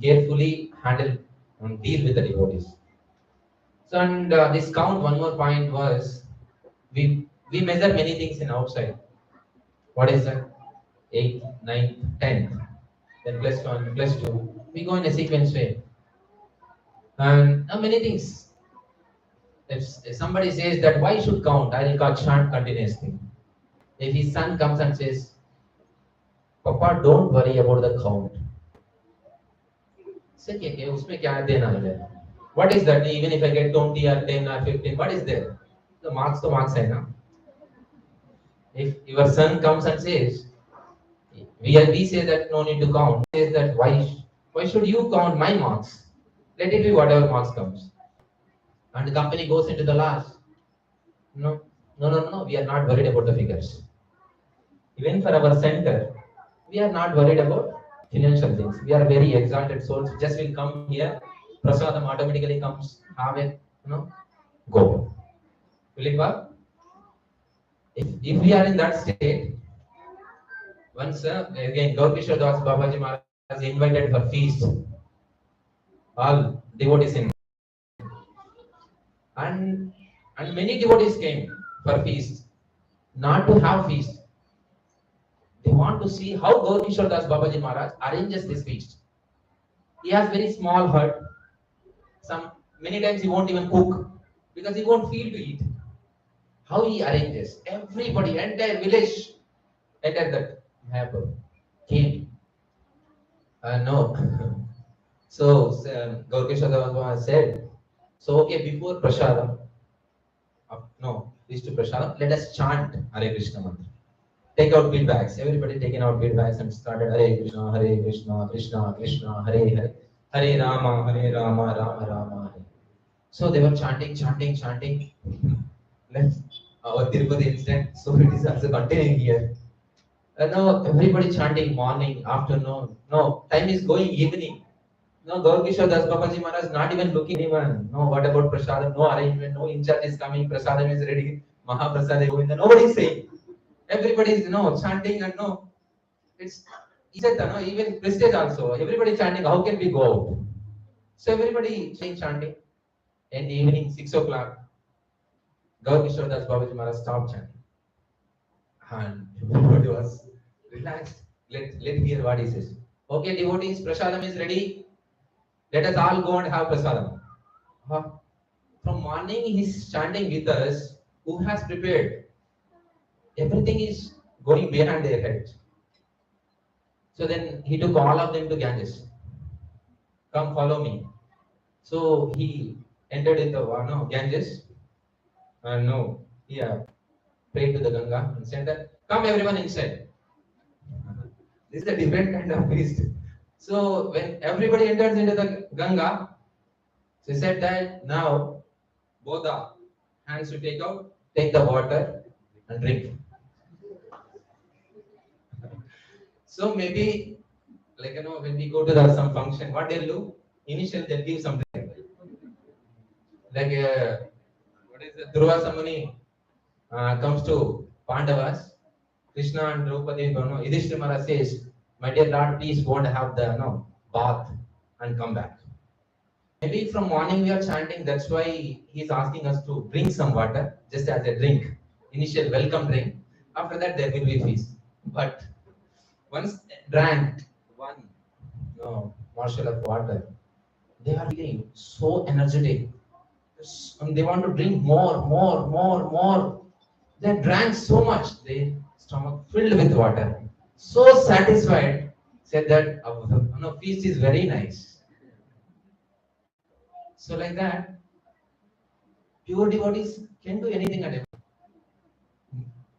carefully handle and deal with the devotees. So, and this count, one more point was, we measure many things in outside. What is that? 8th, 9th, 10th, then plus 1, plus 2. We go in a sequence way. And many things. If somebody says that why should count, I will chant continuously. If his son comes and says, Papa, don't worry about the count. Say, okay, usme kya dena hai? What is that? Even if I get 20 or 10 or 15, what is there? The marks to marks hai na. If your son comes and says, we say that no need to count. Says that why should you count my marks? Let it be whatever marks comes. And the company goes into the loss. No. We are not worried about the figures. Even for our center, we are not worried about financial things. We are very exalted souls. Just will come here, prasadam automatically comes, have it, go. Will it work? If we are in that state, once again Gaurkishore Das Babaji Maharaj is invited for feast. All devotees in, and many devotees came for feast, not to have feast. They want to see how Gaurkishore Das Babaji Maharaj arranges this feast. He has very small hut. Many times he won't even cook because he won't feel to eat. How he arranges? Everybody, entire village, entered that Mayapur, came. No. So Gaurkishore Das Babaji said, so okay, before prasadam, this to prasadam, let us chant Hare Krishna mantra. Take out bead bags. Everybody taken out bead bags and started Hare Krishna, Krishna Krishna, Hare Hare, Hare Rama, Rama Rama, Hare. So they were chanting. Let's our Tirupati incident. So it is also continuing here. Now everybody chanting morning, afternoon. No, time is going evening. No, Gaurkishore Das Babaji Maharaj not even looking anyone. No, what about prasadam? No arrangement. No in charge is coming. Prasadam is ready. Mahaprasad is going. Nobody is saying. Everybody is chanting and it's even prestige also. Everybody chanting. How can we go out? So everybody chanting. And evening 6 o'clock, Gaur Kishore Das Babaji Maharaj stopped chanting. And everybody was relaxed. Let hear what he says. Okay, devotees, prasadam is ready. Let us all go and have prasadam. Huh? From morning he's chanting with us. Who has prepared? Everything is going behind their heads. So then he took all of them to Ganges. Come follow me. So he entered into Ganges. No, yeah, prayed to the Ganga and said that, come everyone inside. This is a different kind of feast. So when everybody enters into the Ganga, she said that now both the hands to take the water and drink. So maybe when we go to some function, what they'll do? Initially they'll give something like what is it? Dhruva Samani comes to Pandavas. Krishna and Draupadi, Yudhishthira Maharaj says, my dear Lord, please go and have the bath and come back. Maybe from morning we are chanting, that's why he's asking us to drink some water, just as a drink, initial welcome drink. After that, there will be feast. But once drank one morsel of water, they are feeling so energetic. And they want to drink more. They drank so much, their stomach filled with water. So satisfied, said that feast is very nice. So like that, pure devotees can do anything at a time.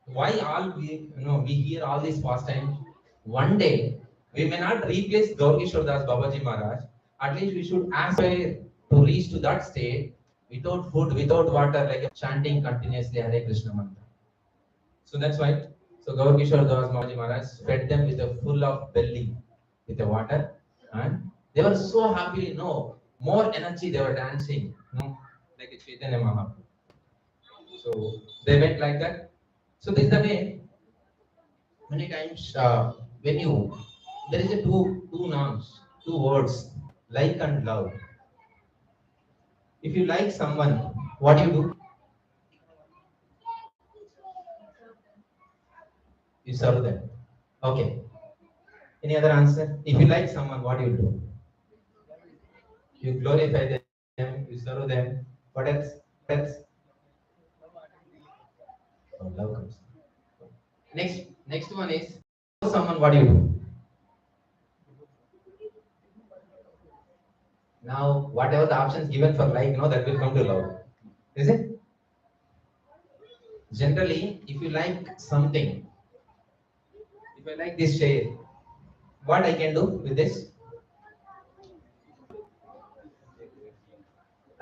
Why all we hear all these pastimes? One day we may not replace Gaur Kishore Das Babaji Maharaj. At least we should aspire to reach to that state without food, without water, like chanting continuously Hare Krishna mantra. So that's why. So Gaur Kishore Das Babaji Maharaj fed them with a full of belly with the water, and they were so happy. More energy. They were dancing, like a Chaitanya Mahaprabhu. So they went like that. So this is the way. Many times when there is a two nouns, two words, like and love. If you like someone, what do? You serve them. Okay. Any other answer? If you like someone, what do? You glorify them, you serve them. What else? Oh, love comes. Next one is someone, what do? Now, whatever the options given for like, that will come to love. Is it? Generally, if you like something, if I like this chair, what I can do with this?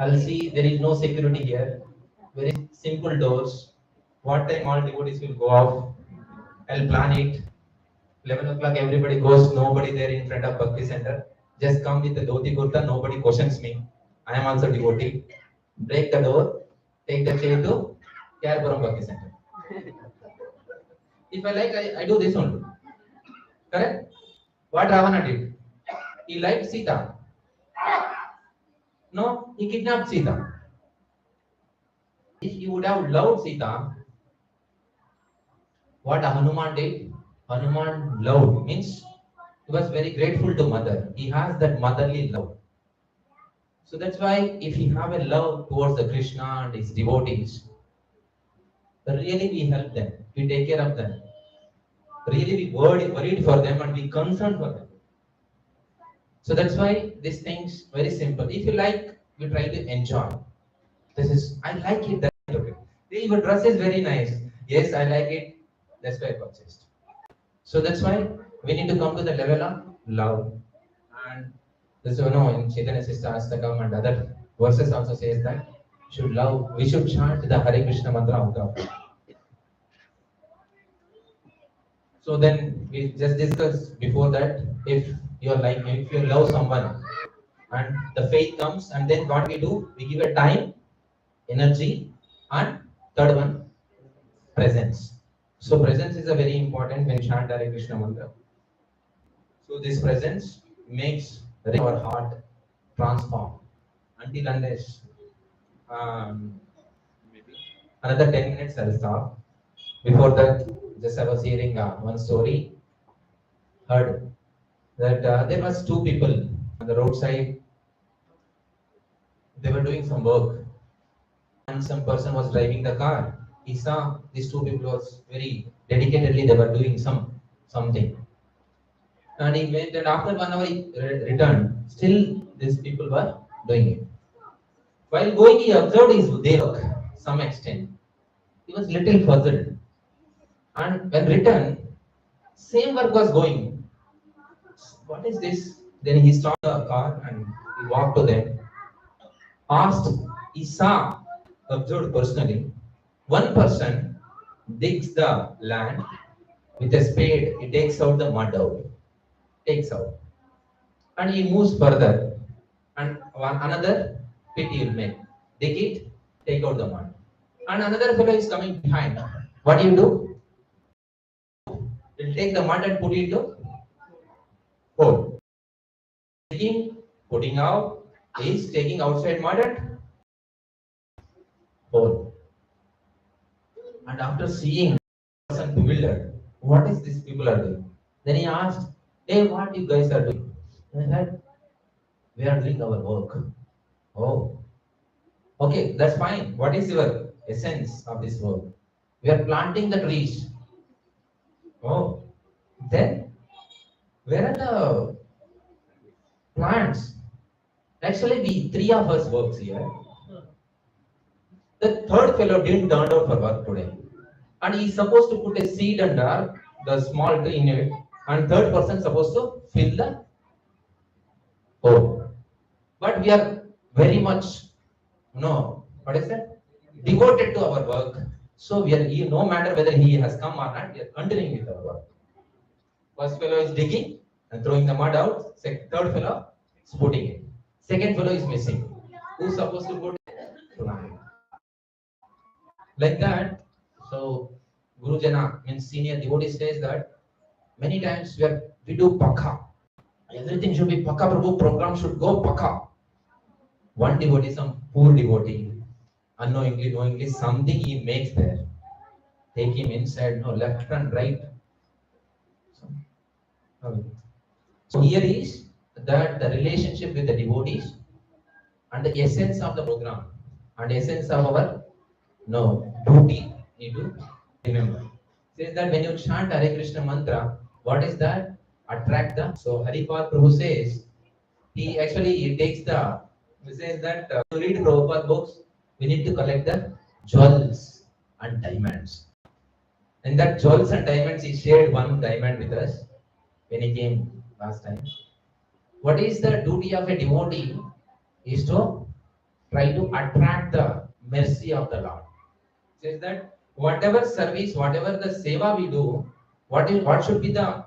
I'll see there is no security here. Very simple doors. What time all devotees will go off? I'll plan it. 11 o'clock everybody goes, nobody there in front of Bhakti Center. Just come with the dhoti kurta, nobody questions me. I am also devotee. Break the door, take the chair to Kyapuram Bhakti Center. If I like, I do this only. Correct? What Ravana did? He liked Sita. No, he kidnapped Sita. If he would have loved Sita, what Hanuman did? Hanuman loved, means he was very grateful to mother. He has that motherly love. So that's why if we have a love towards the Krishna and his devotees, really we help them, we take care of them. Really we worried for them and we concerned for them. So that's why these things very simple. If you like, you try to enjoy. I like it. That's okay. Your dress is very nice. Yes, I like it. That's why I purchased. So that's why we need to come to the level of love. And this in Chaitanya Sister ISKCON and other verses also says that we should chant the Hare Krishna mantra out of. So then we just discussed before that, if you love someone and the faith comes, and then what we do, we give a time, energy, and third one, presence. So presence is a very important when you chant Hare Krishna mantra. So this presence makes our heart transform until unless maybe another 10 minutes I'll stop. Before that, just I was hearing one story. Heard that there was two people on the roadside. They were doing some work, and some person was driving the car. He saw these two people was very dedicatedly they were doing something, and he went and after 1 hour he returned. Still, these people were doing it. While going, he observed his their work some extent. He was little puzzled, and when returned, same work was going. What is this? Then he stopped the car and he walked to them. Asked, he saw, observed personally, one person digs the land with a spade, he takes out the mud out, takes out, and he moves further, and another pit he will make, dig it, take out the mud, and another fellow is coming behind. What do you do? He'll take the mud and put it into hole. Digging, putting out, is taking outside mud and hole. And after seeing person bewildered, what is this people are doing? Then he asked, hey, what you guys are doing? And I said, we are doing our work. Oh, okay, that's fine. What is your essence of this work? We are planting the trees. Oh, then where are the plants? Actually, we three of us works here. The third fellow didn't turn out for work today. And he's supposed to put a seed under the small tree in it, and third person supposed to fill the hole. But we are very much, what is that? Devoted to our work. So we are, no matter whether he has come or not, we are continuing with our work. First fellow is digging and throwing the mud out. Third fellow is putting it. Second fellow is missing. Who's supposed to put it? Like that. So Guru Jana means senior devotee says that many times we do pakka. Everything should be pakka, Prabhu. Program should go pakka. One devotee, some poor devotee, unknowingly, knowingly, something he makes there. Take him inside, no, left and right. So here is that the relationship with the devotees and the essence of the program and essence of our duty need to remember. Says that when you chant Hare Krishna mantra, what is that? Attract the. So Haripal Prabhu says he takes the. He says that to read Prabhupada books, we need to collect the jewels and diamonds. And that jewels and diamonds, he shared one diamond with us when he came last time. What is the duty of a devotee? Is to try to attract the mercy of the Lord. Says that whatever service, whatever the seva we do, what should be the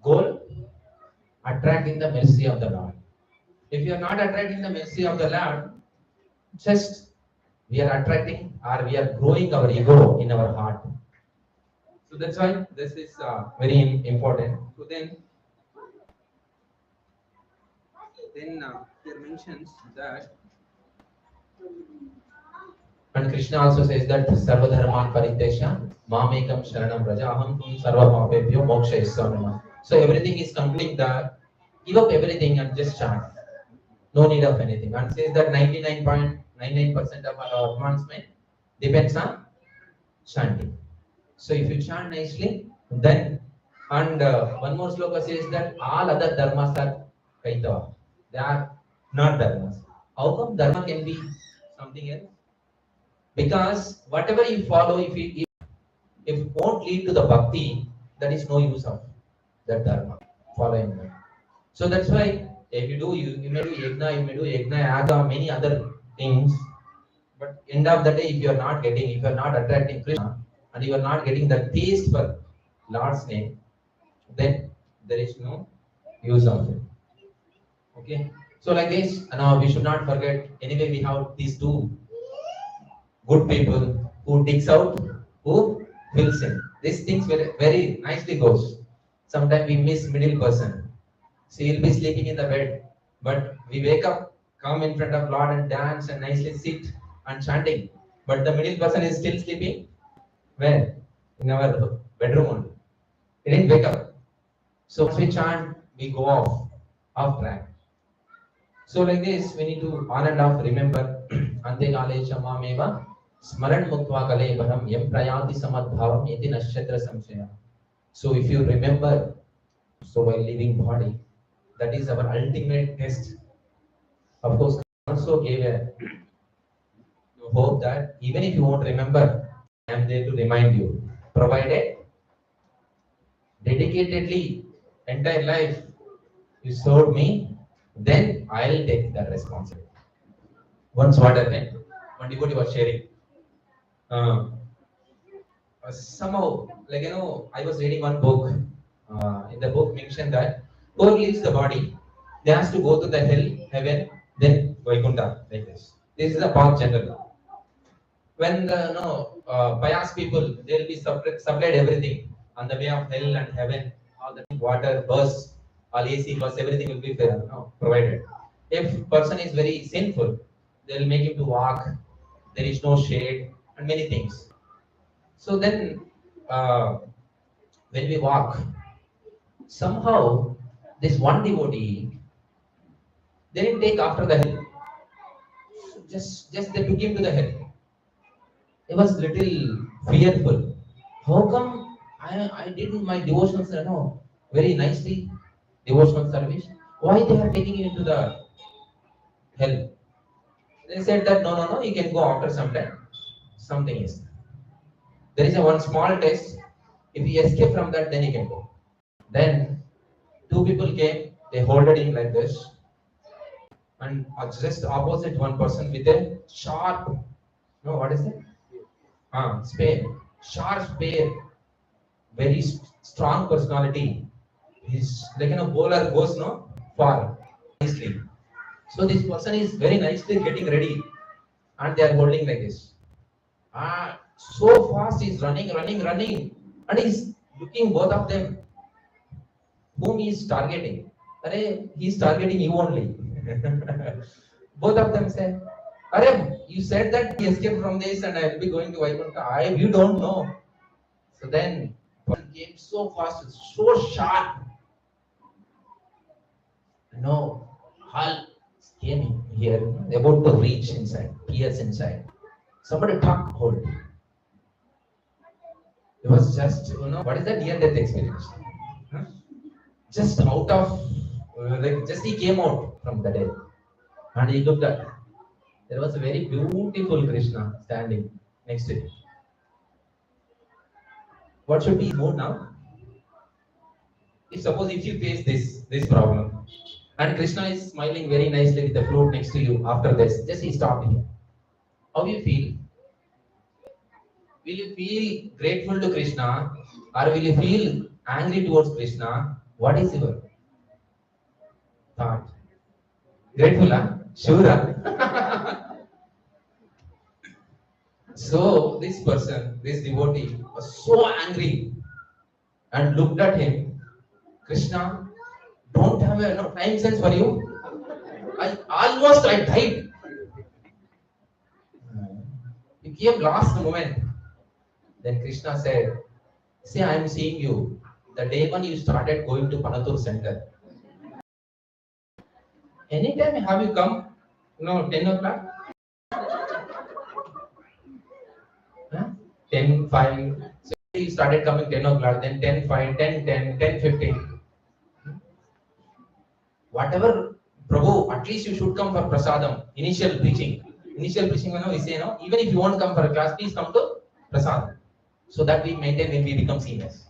goal? Attracting the mercy of the Lord. If you are not attracting the mercy of the Lord, just we are attracting or we are growing our ego in our heart. So that's why this is very important. So then here mentions that, and Krishna also says that Sarva Dharman Paritesha Mamekam Sharanam Rajaham Tum Sarva Papebhyo Moksha Issamana. So everything is complete that give up everything and just chant. No need of anything. And says that 99.99% of our advancement depends on chanting. So if you chant nicely, then and one more sloka says that all other dharmas are kaitava. They are not dharmas. How come dharma can be something else? Because whatever you follow, if it won't lead to the bhakti, that is no use of that dharma, following that. So that's why if you may do yajna, yaga, many other things, but end of the day, if you are not attracting Krishna, and you are not getting the taste for Lord's name, then there is no use of it. Okay. So like this, now we should not forget. Anyway, we have these two good people who digs out, who fills in. These things very nicely goes. Sometimes we miss middle person. So he'll be sleeping in the bed, but we wake up, come in front of Lord and dance and nicely sit and chanting. But the middle person is still sleeping. Where? In our bedroom only. He didn't wake up. So once we chant, we go off track. So like this, we need to on and off remember Ante Kale Shamameva Smaran Muktva Kale Bharam Yam Prayati Samadbhavam Yeti Nashatra Samshaya. So if you remember, so while leaving body, that is our ultimate test. Of course, also gave a hope that even if you won't remember, I am there to remind you. Provided dedicatedly entire life you served me, then I'll take that responsibility. Once what happened, one devotee was sharing. Uh, Somehow, like I was reading one book. In the book mentioned that whoever leaves the body, they has to go to the hell, heaven, then Vaikuntha, like this. This is the path general. When the pious people, they'll be supplied everything on the way of hell and heaven, all the water, bus, all AC bus, everything will be provided. If person is very sinful, they'll make him to walk. There is no shade and many things. So then, uh, when we walk, somehow this one devotee, they didn't take after the hell. Just they took him to the hell. He was little fearful. How come I did my devotional very nicely, devotional service. Why they are taking him into the hell? They said that no, you can go after some time. Something is. There is a one small test. If you escape from that, then you can go. Then two people came, they holded him like this, and just opposite one person with a sharp, no, what is it? Spear, sharp spear, very strong personality. He's like bowler goes far nicely. So this person is very nicely getting ready, and they are holding like this. So fast he's running, and he's looking both of them whom he is targeting. Arey, he is targeting you only. Both of them say, Arey, you said that he escaped from this and I will be going to Vaikuntha. You don't know. So then one came so fast, so sharp. Hal came here, about to reach inside, pierce inside. Somebody took hold. It was just, what is that near death experience? Huh? Just out of, just he came out from the death. And he looked at, there was a very beautiful Krishna standing next to him. What should be his mood now? If you face this problem, and Krishna is smiling very nicely with the flute next to you after this, just he stopped here. How you feel? Will you feel grateful to Krishna, or will you feel angry towards Krishna? What is your thought? Grateful, huh? Sure. Huh? So this person, this devotee, was so angry and looked at him. Krishna, don't have enough time sense for you. I died. You came last moment. Then Krishna said, see, I am seeing you. The day when you started going to Panathur center. Anytime have you come? 10 o'clock? Huh? 10, 5. So you started coming 10 o'clock, then 10, 5, 10, 10, 10, 15. Whatever, Prabhu, at least you should come for prasadam, initial preaching. Initial preaching, we say, even if you won't come for a class, please come to prasadam. So that we maintain when we become seniors.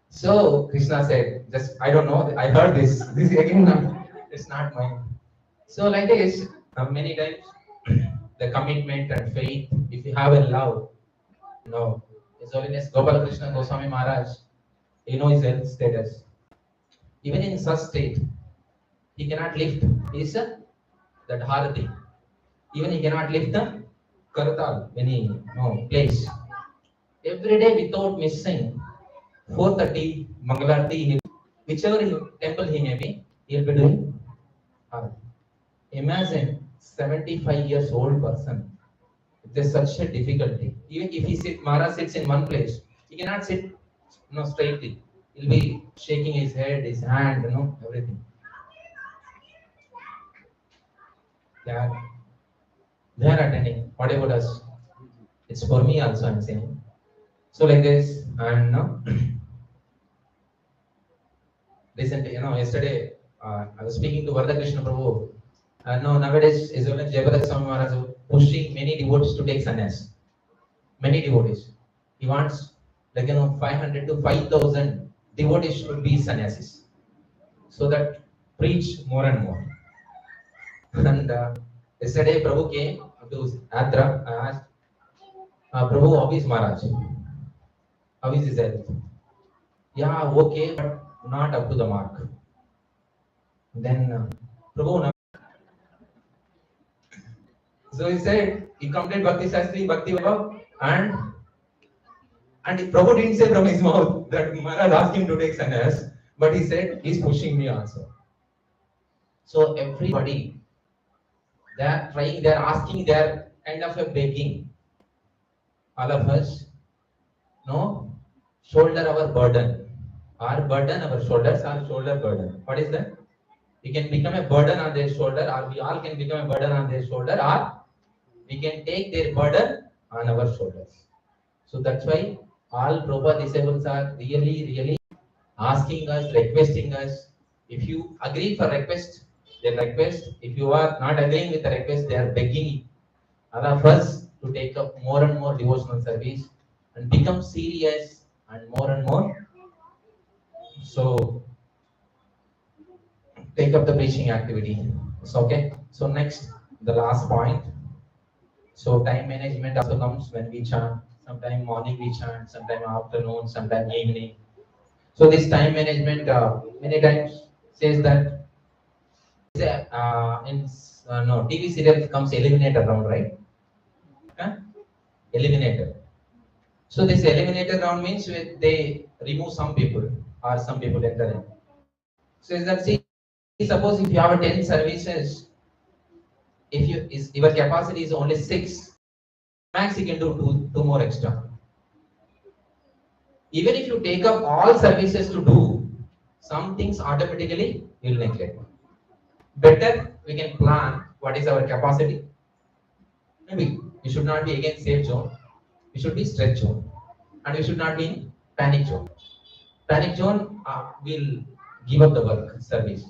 So Krishna said, I don't know, I heard this. This again, it's not mine. So like this, many times, the commitment and faith, if you have a love, His Holiness Gopal Krishna Goswami Maharaj, his health status. Even in such state, he cannot lift that harati. Even he cannot lift the kartal when he plays. Every day without missing, 4:30 Mangalarti, whichever temple he may be, he'll be doing Arati. Imagine 75 years old person. There's such a difficulty. Even if Maharaj sits in one place, he cannot sit straightly. He'll be shaking his head, his hand, everything. They are, they are attending. What about us? It's for me also, I'm saying. So like this, and recently, yesterday, I was speaking to Vardha Krishna Prabhu. No, nowadays, is only Jayapataka Swami Maharaj pushing many devotees to take sannyas. Many devotees. He wants, 500 to 5,000 devotees should be sannyasis. So that preach more and more. And yesterday, Prabhu came to Atra. I asked, Prabhu, how is Maharaj? How is his health? Yeah, okay, but not up to the mark. Then, Prabhu, so he said, he completed Bhakti Shastri, Bhakti Vaibhav, and Prabhu didn't say from his mouth that Maharaj asked him to take sannyas, but he said, he's pushing me also. So everybody, they are trying, they are asking, they are kind of a begging all of us, no, shoulder our burden. Our burden, our shoulders, our shoulder burden. What is that? We can become a burden on their shoulder, or we all can become a burden on their shoulder, or we can take their burden on our shoulders. So that's why all Prabhupada disciples are really, really asking us, requesting us. If you agree for request, they request. If you are not agreeing with the request, they are begging all of us to take up more and more devotional service and become serious and more and more. So take up the preaching activity. So okay. So next, the last point. So time management also comes when we chant. Sometime morning we chant, sometime afternoon, sometime evening. So this time management many times says that in no TV serial comes eliminator round, right? Huh? Eliminator. So this eliminator round means they remove some people or some people enter in. So is that, see, suppose if you have 10 services, if your capacity is only 6, max you can do two more extra. Even if you take up all services to do, some things automatically you will neglect. Better we can plan what is our capacity. Maybe we should not be against safe zone. We should be stretch zone, and we should not be in panic zone. Panic zone will give up the work service.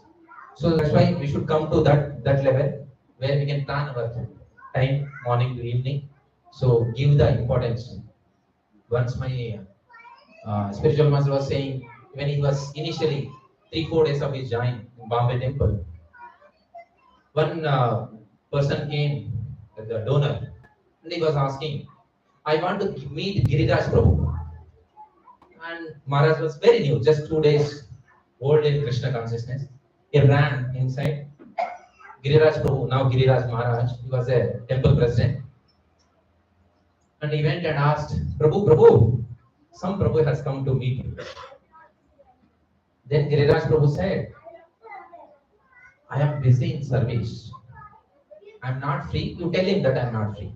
So that's why we should come to that level where we can plan our time morning to evening. So give the importance. Once my spiritual master was saying, when he was initially 3-4 days of his join in Bombay temple, one person came, the donor, and he was asking, I want to meet Giriraj Prabhu. And Maharaj was very new, just 2 days old in Krishna consciousness. He ran inside. Giriraj Prabhu, now Giriraj Maharaj, he was a temple president. And he went and asked, Prabhu, some Prabhu has come to meet you. Then Giriraj Prabhu said, I am busy in service. I am not free. You tell him that I am not free.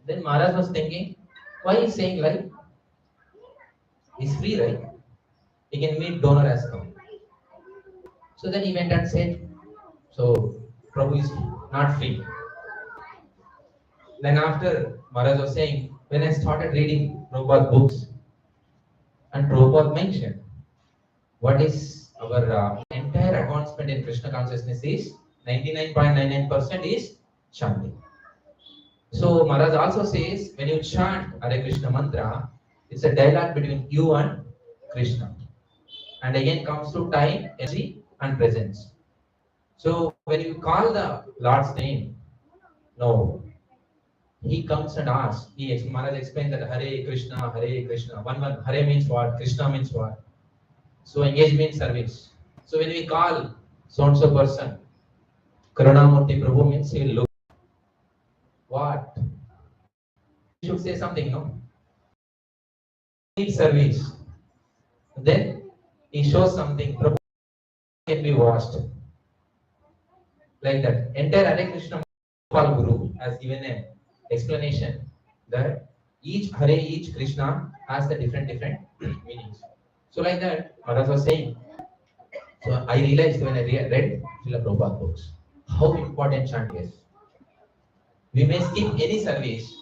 Then Maharaj was thinking, why is he saying like, he's free, right? He can meet donor as come. So then he went and said, so Prabhu is not free. Then after Maharaj was saying, when I started reading Prabhupada books, and Prabhupada mentioned, what is our entire advancement in Krishna consciousness is 99.99% is chanting. So Maharaj also says, when you chant Hare Krishna mantra, it's a dialogue between you and Krishna. And again comes to time, energy, and presence. So when you call the Lord's name, no, he comes and asks. Maharaj explained that Hare Krishna, one. Hare means what? Krishna means what? So engagement service. So when we call so and so person, Karunamurti Prabhu means he will look. What? should say something, no? Need service. Then he shows something. Prabhu can be washed. Like that. Entire Hare Krishna Guru has given an explanation that each Hare, each Krishna has the different meanings. So like that, Madhav was saying. So I realized when I read Srila Prabhupada books, how important chant is. We may skip any service,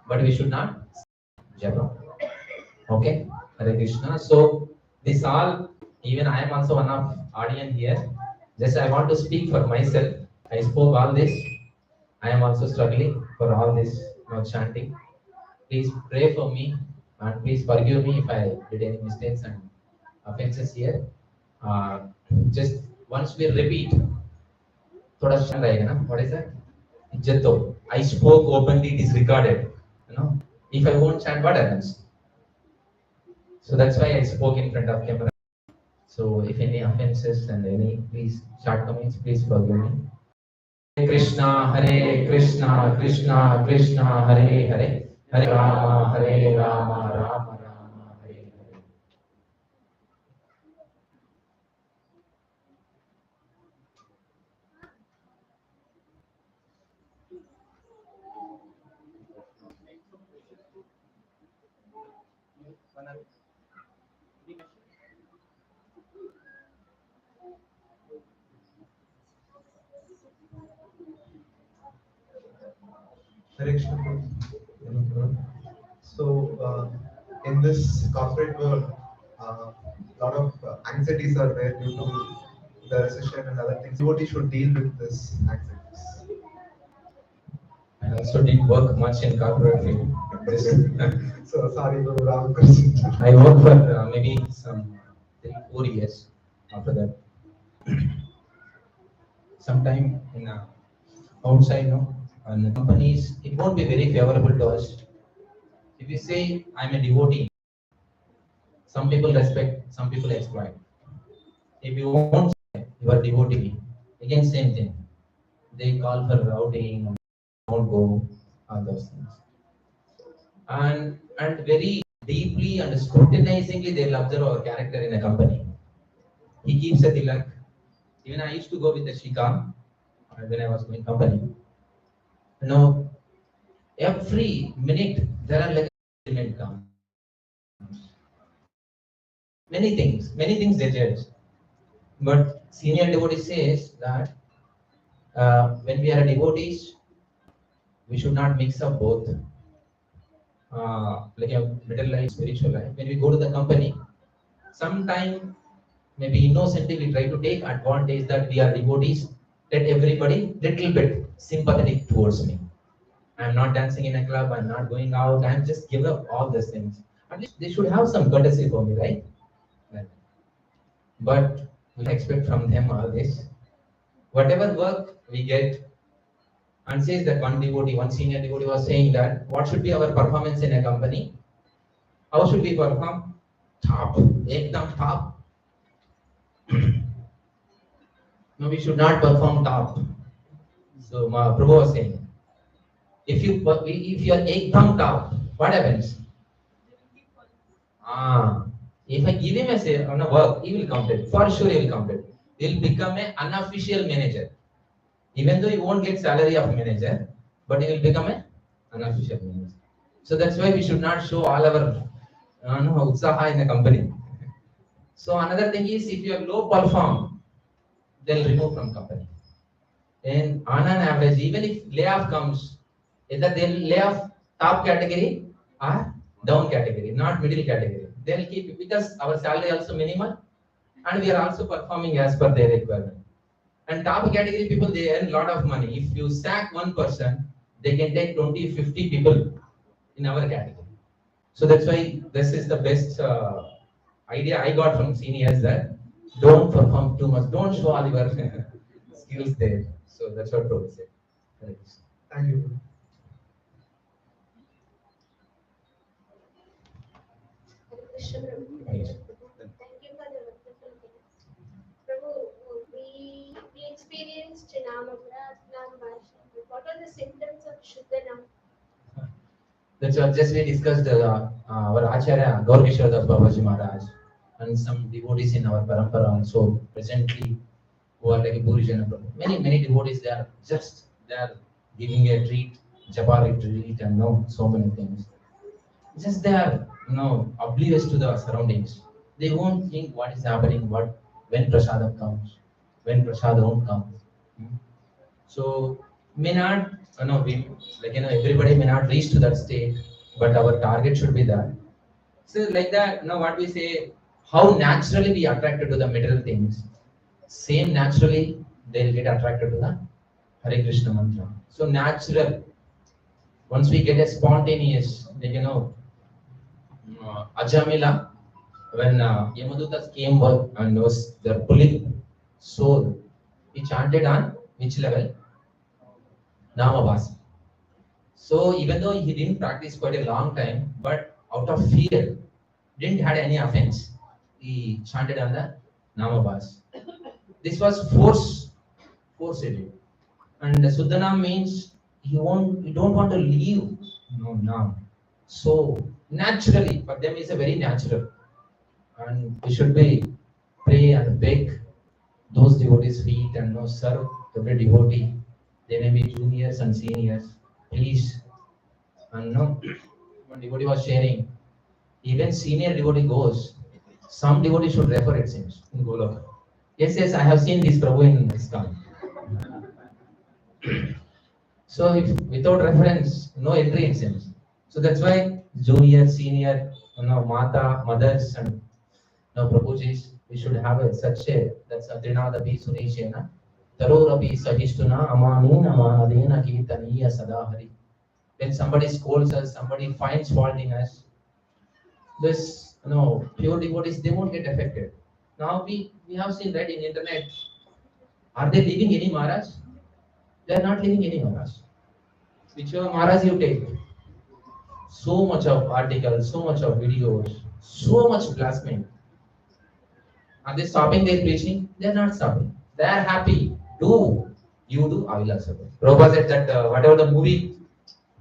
but we should not japa. Okay, Hare Krishna. So this all, even I am also one of audience here. Just I want to speak for myself. I spoke all this. I am also struggling for all this chanting. Please pray for me and please forgive me if I did any mistakes and offenses here. Just once we repeat, thoda chant rahega na. What is that? Jato. I spoke openly. It is recorded. You know, if I won't chant, what happens? So that's why I spoke in front of camera. So if any offenses and any please shortcomings, please forgive me. Hare Krishna, Krishna Krishna, Hare Hare, Hare Rama, Rama Rama, Hare Hare. Hare Krishna. So, in this corporate world, a lot of anxieties are there due to the recession and other things. Devotee should deal with this anxieties. I also didn't work much in corporate field. So, sorry, Guru Ram question. I worked for maybe some 3-4 years after that. Sometime in outside, no, and the companies, it won't be very favorable to us. If you say I'm a devotee, some people respect, some people exploit. If you won't say you are devotee, again same thing. They call for routing, won't go, all those things. And very deeply and scrutinizingly they'll observe our character in a company. He keeps a tilak. Even I used to go with the Shika when I was going company. You know, every minute there are like a come. Many things they judge. But senior devotee says that when we are devotees, we should not mix up both, like a middle life, spiritual life. When we go to the company, sometime maybe innocently we try to take advantage that we are devotees. Let everybody little bit sympathetic towards me. I'm not dancing in a club. I'm not going out. I'm just give up all these things. At least they should have some courtesy for me, right? But we expect from them all this. Whatever work we get, and says that one devotee, one senior devotee was saying that what should be our performance in a company? How should we perform? Top, ekdam top. No, we should not perform top. So Prabhu was saying, if you are ekdam top, what happens? If I give him a say on a work, he will complete. For sure, he will complete. He will become an unofficial manager. Even though he won't get salary of manager, but he will become an unofficial manager. So that's why we should not show all our utsaha in the company. So another thing is, if you are low perform, they'll remove from company. And on an average, even if layoff comes, either they'll lay off top category or down category, not middle category. They'll keep it because our salary also minimal and we are also performing as per their requirement. And top category people, they earn a lot of money. If you sack one person, they can take 20, 50 people in our category. So that's why this is the best idea I got from seniors, that don't perform too much, don't show all your skills there. So that's what Prabhu said. Thank you. Krishna Prabhu. Thank you for the wonderful things. Prabhu, we experienced Namamra, Nam Bhasha. What are the symptoms of Shuddhanam? That's what just we discussed our Acharya Gaurkishore Das Babaji Maharaj and some devotees in our parampara also presently who are like Purijana Prabhu. Many devotees they are giving a treat, japa retreat and so many things. Just they are oblivious to the surroundings. They won't think what is happening, what when prasadam comes, when prasadam won't come. Hmm. So may not we everybody may not reach to that state, but our target should be that. So like that, what we say, how naturally we attracted to the material things, same naturally they'll get attracted to the Hare Krishna mantra. So natural. Once we get a spontaneous, Ajamila, when Yamadutas came and was their pulling soul, he chanted on which level? Namabhasa. So even though he didn't practice quite a long time, but out of fear, didn't had any offense, he chanted on the Namabhasa. This was forced it. And Suddhanam means you don't want to leave Nam. So naturally, for them it's a very natural. And we should be pray and beg those devotees' feet and serve every devotee. They may be juniors and seniors. Please. And one devotee was sharing, even senior devotee goes, some devotee should refer it seems in Goloka. Yes, I have seen this Prabhu in ISKCON. So if without reference, no entry it seems. So that's why junior, senior, Mata, mothers and Prabhujis, we should have such a that's Adrinadapi Suneshena. Tarorapi Sahishtuna Amanin Amanadena Kirtaniya Sadahari. When somebody scolds us, somebody finds fault in us, this pure devotees they won't get affected. Now we have seen that in internet. Are they leaving any Maharaj? They are not leaving any Maharaj. Whichever Maharaj you take, so much of articles, so much of videos, so much blasphemy. Are they stopping their preaching? They are not stopping. They are happy. Do you do? I will also do. Prabhupada said that whatever the movie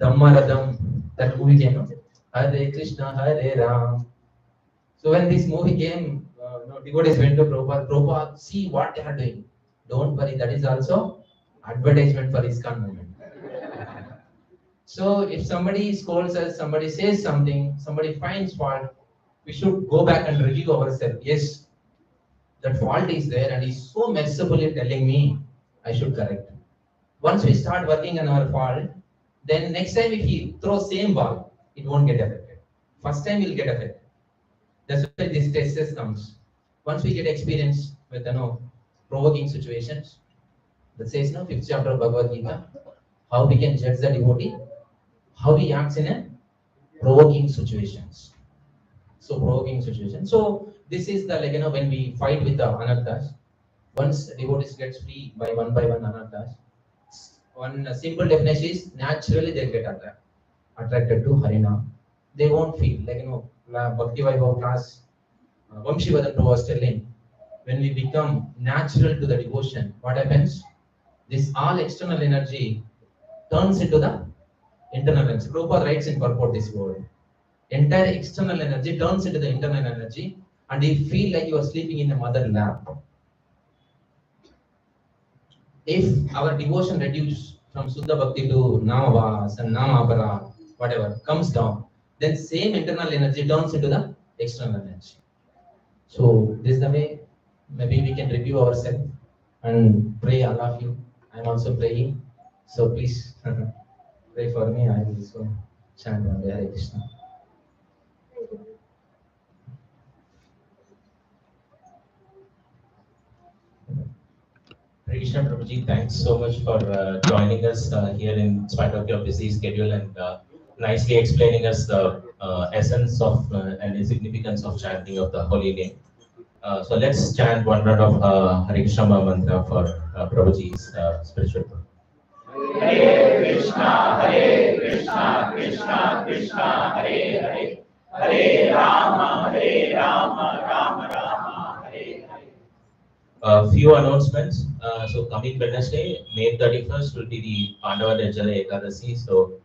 Dhammaradam, that movie came out. Hare Krishna, Hare Ram. So when this movie came, devotees went to Prabhupada. Prabhupada, see what they are doing. Don't worry, that is also advertisement for ISKCON movement. So if somebody scolds us, somebody says something, somebody finds fault, we should go back and review ourselves. Yes, that fault is there and he's so mercifully telling me I should correct. Once we start working on our fault, then next time if he throws same ball, it won't get affected. First time we'll get affected. That's why this test comes. Once we get experience with provoking situations, that says 5th chapter of Bhagavad Gita, how we can judge the devotee, how he acts in a provoking situations. So provoking situations. So this is the when we fight with the anarthas, once devotees gets free by one anarthas, one simple definition is naturally they get attracted to Harina. They won't feel Bhakti Vaibhav class, Vamshivadan Prabhu was telling, when we become natural to the devotion, what happens? This all external energy turns into the internal energy. Prabhupada writes in purport this word. Entire external energy turns into the internal energy and you feel like you are sleeping in a mother lap. If our devotion reduces from Suddha Bhakti to Namavas and Namapara, whatever, comes down, then same internal energy turns into the external energy. So this is the way maybe we can review ourselves and pray all of you. I am also praying. So please pray for me. I will also chant Hare Krishna. Hare Krishna Prabhuji, thanks so much for joining us here in spite of your busy schedule and nicely explaining us the essence of and the significance of chanting of the holy name. So let's chant one round of Hare Krishna mantra for Prabhuji's spiritual growth. Hare Krishna, Krishna Krishna, Hare Hare, Hare Rama, Rama Rama, Hare Hare. A few announcements. So coming Wednesday, May 31st will be the Pandava Nirjala Ekadasi. So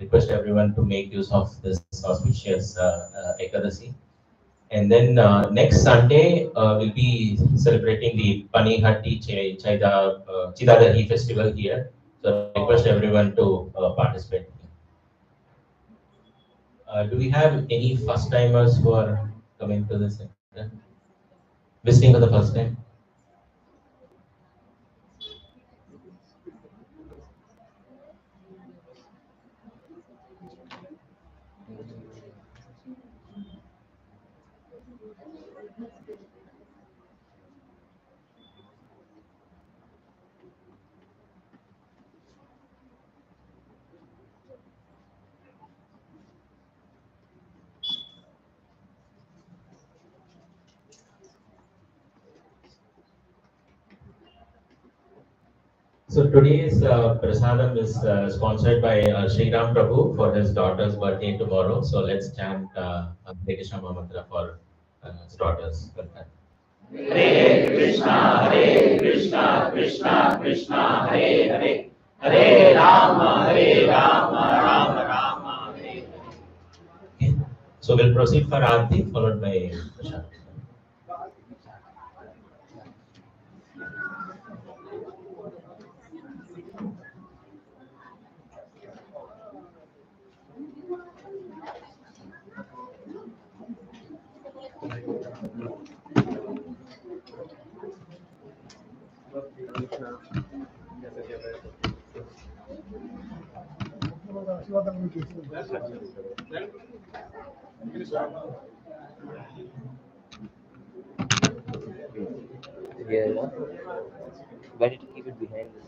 request everyone to make use of this auspicious Ekadasi. And then next Sunday, we'll be celebrating the Panihatti Chidadahi festival here. So I request everyone to participate. Do we have any first timers who are coming to this center? Visiting for the first time? So today's prasadam is sponsored by Sri Ram Prabhu for his daughter's birthday tomorrow. So let's chant Krishna mantra for his daughter's birthday. Hare Krishna, Krishna Krishna, Hare Hare, Hare Rama, Rama Rama, Hare Hare. Okay. So we'll proceed for Aarti followed by prasadam. Yeah, why did you keep it behind this?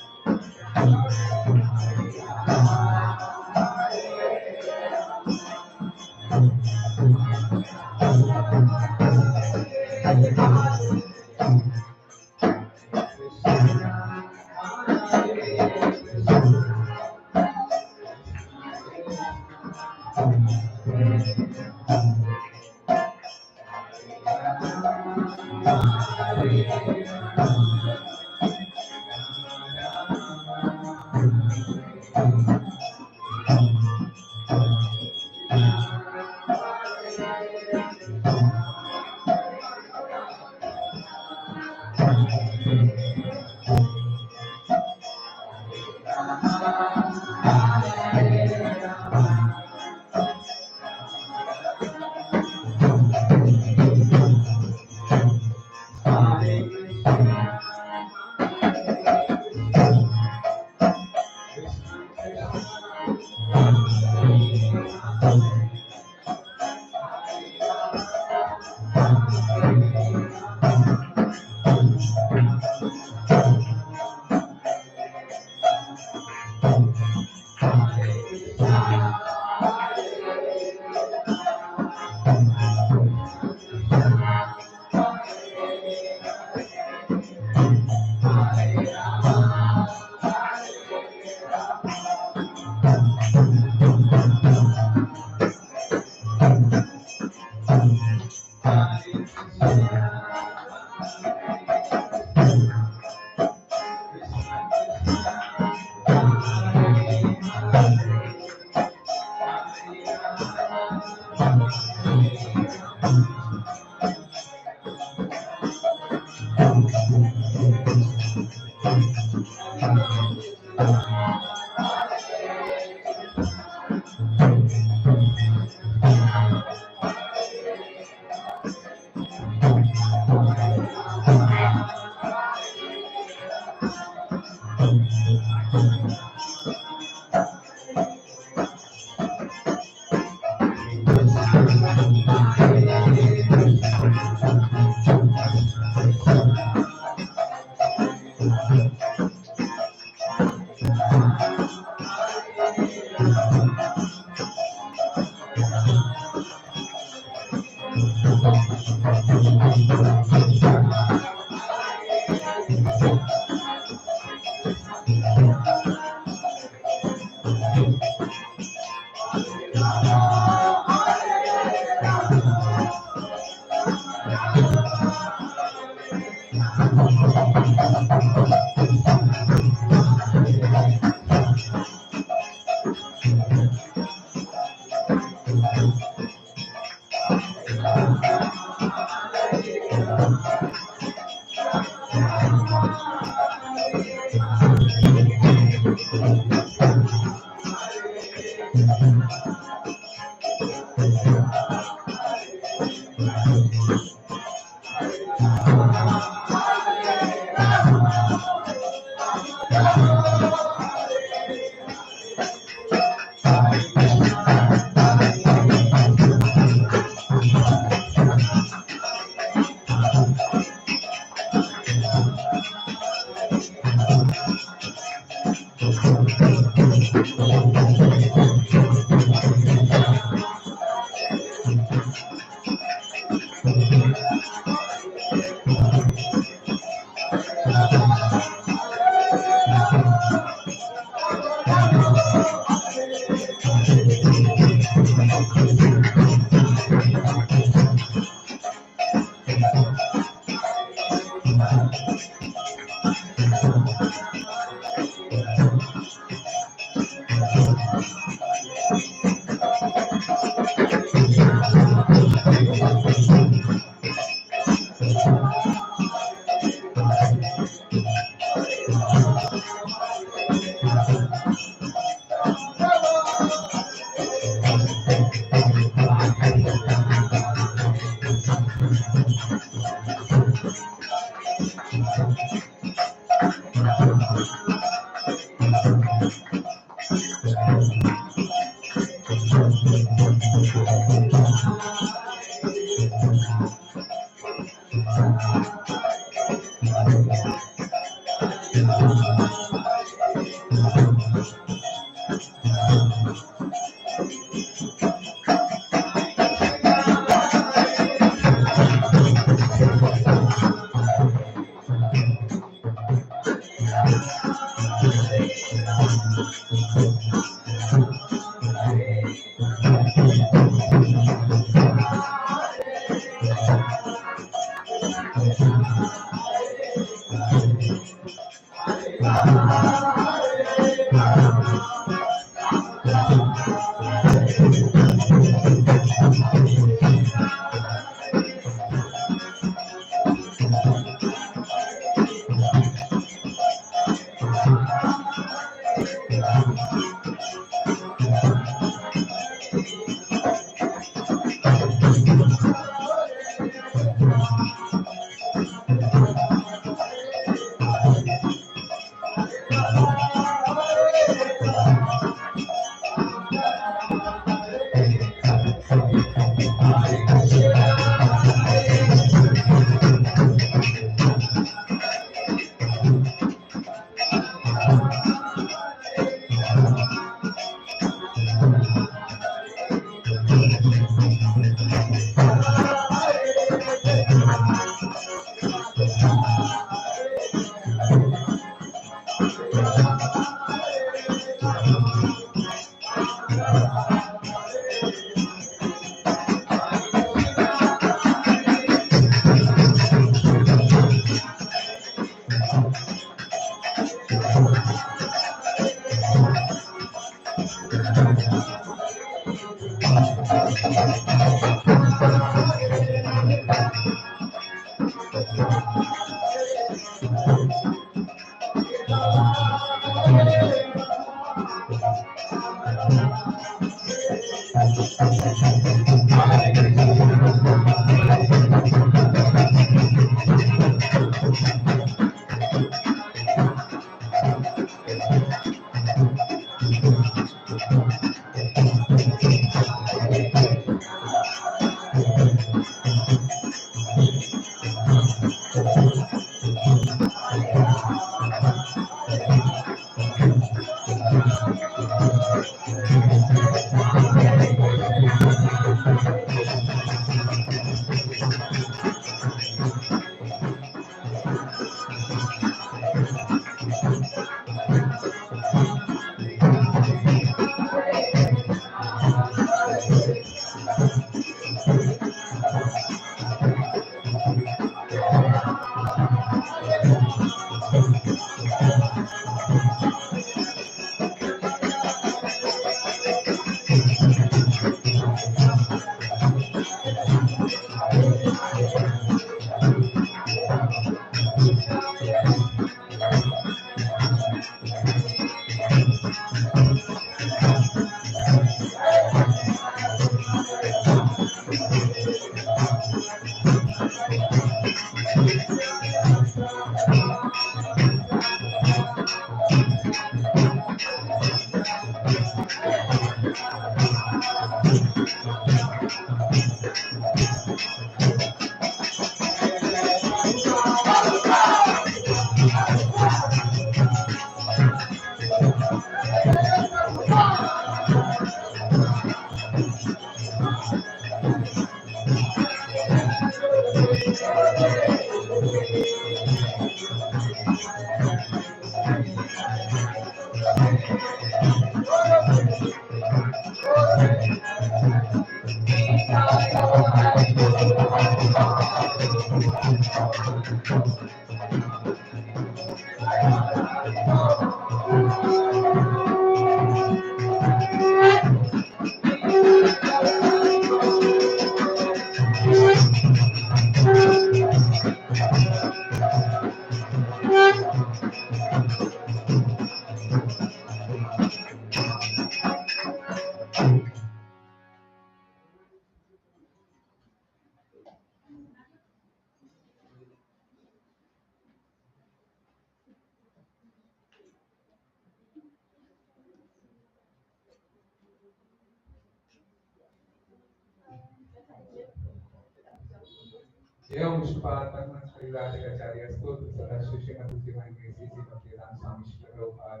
एवं विष्णुपाद पद्म श्रीराजकाचार्य स्तोत्र सदा श्री श्रीमती शिवानी श्री भक्तिवेदांत स्वामी श्री प्रभुपाद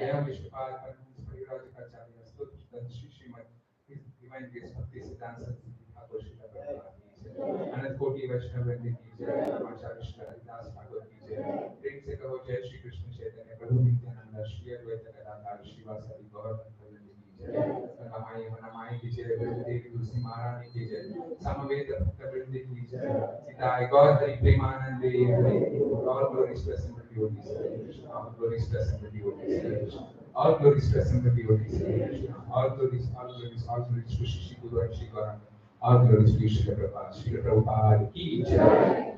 एवं विष्णुपाद पद्म श्रीराजकाचार्य स्तोत्र सदा Shri Shrimati divine grace भक्ति सिद्धांत सरस्वती ठाकुर श्री प्रभुपाद की जय अनंत कोटि वैष्णव वृंद की जय आचार्य श्री हरिदास ठाकुर की जय प्रेम से कहो जय श्री कृष्ण चैतन्य प्रभु नित्यानंद श्री अद्वैत गदाधर श्रीवासदि गौर भक्त वृंद की जय रमाई वनमाई की जय देवी तुलसी महारानी की जय समवेत भक्त वृंद की जय सीताय गौर हरि प्रेमानंदे हरे all glories to ascend the devotees Hare Krishna all glories to ascend the devotees Hare Krishna all glories to ascend the devotees Hare Krishna all glories to Shri Guru and Shri Gauranga all glories to Shri Prabhupada ki jai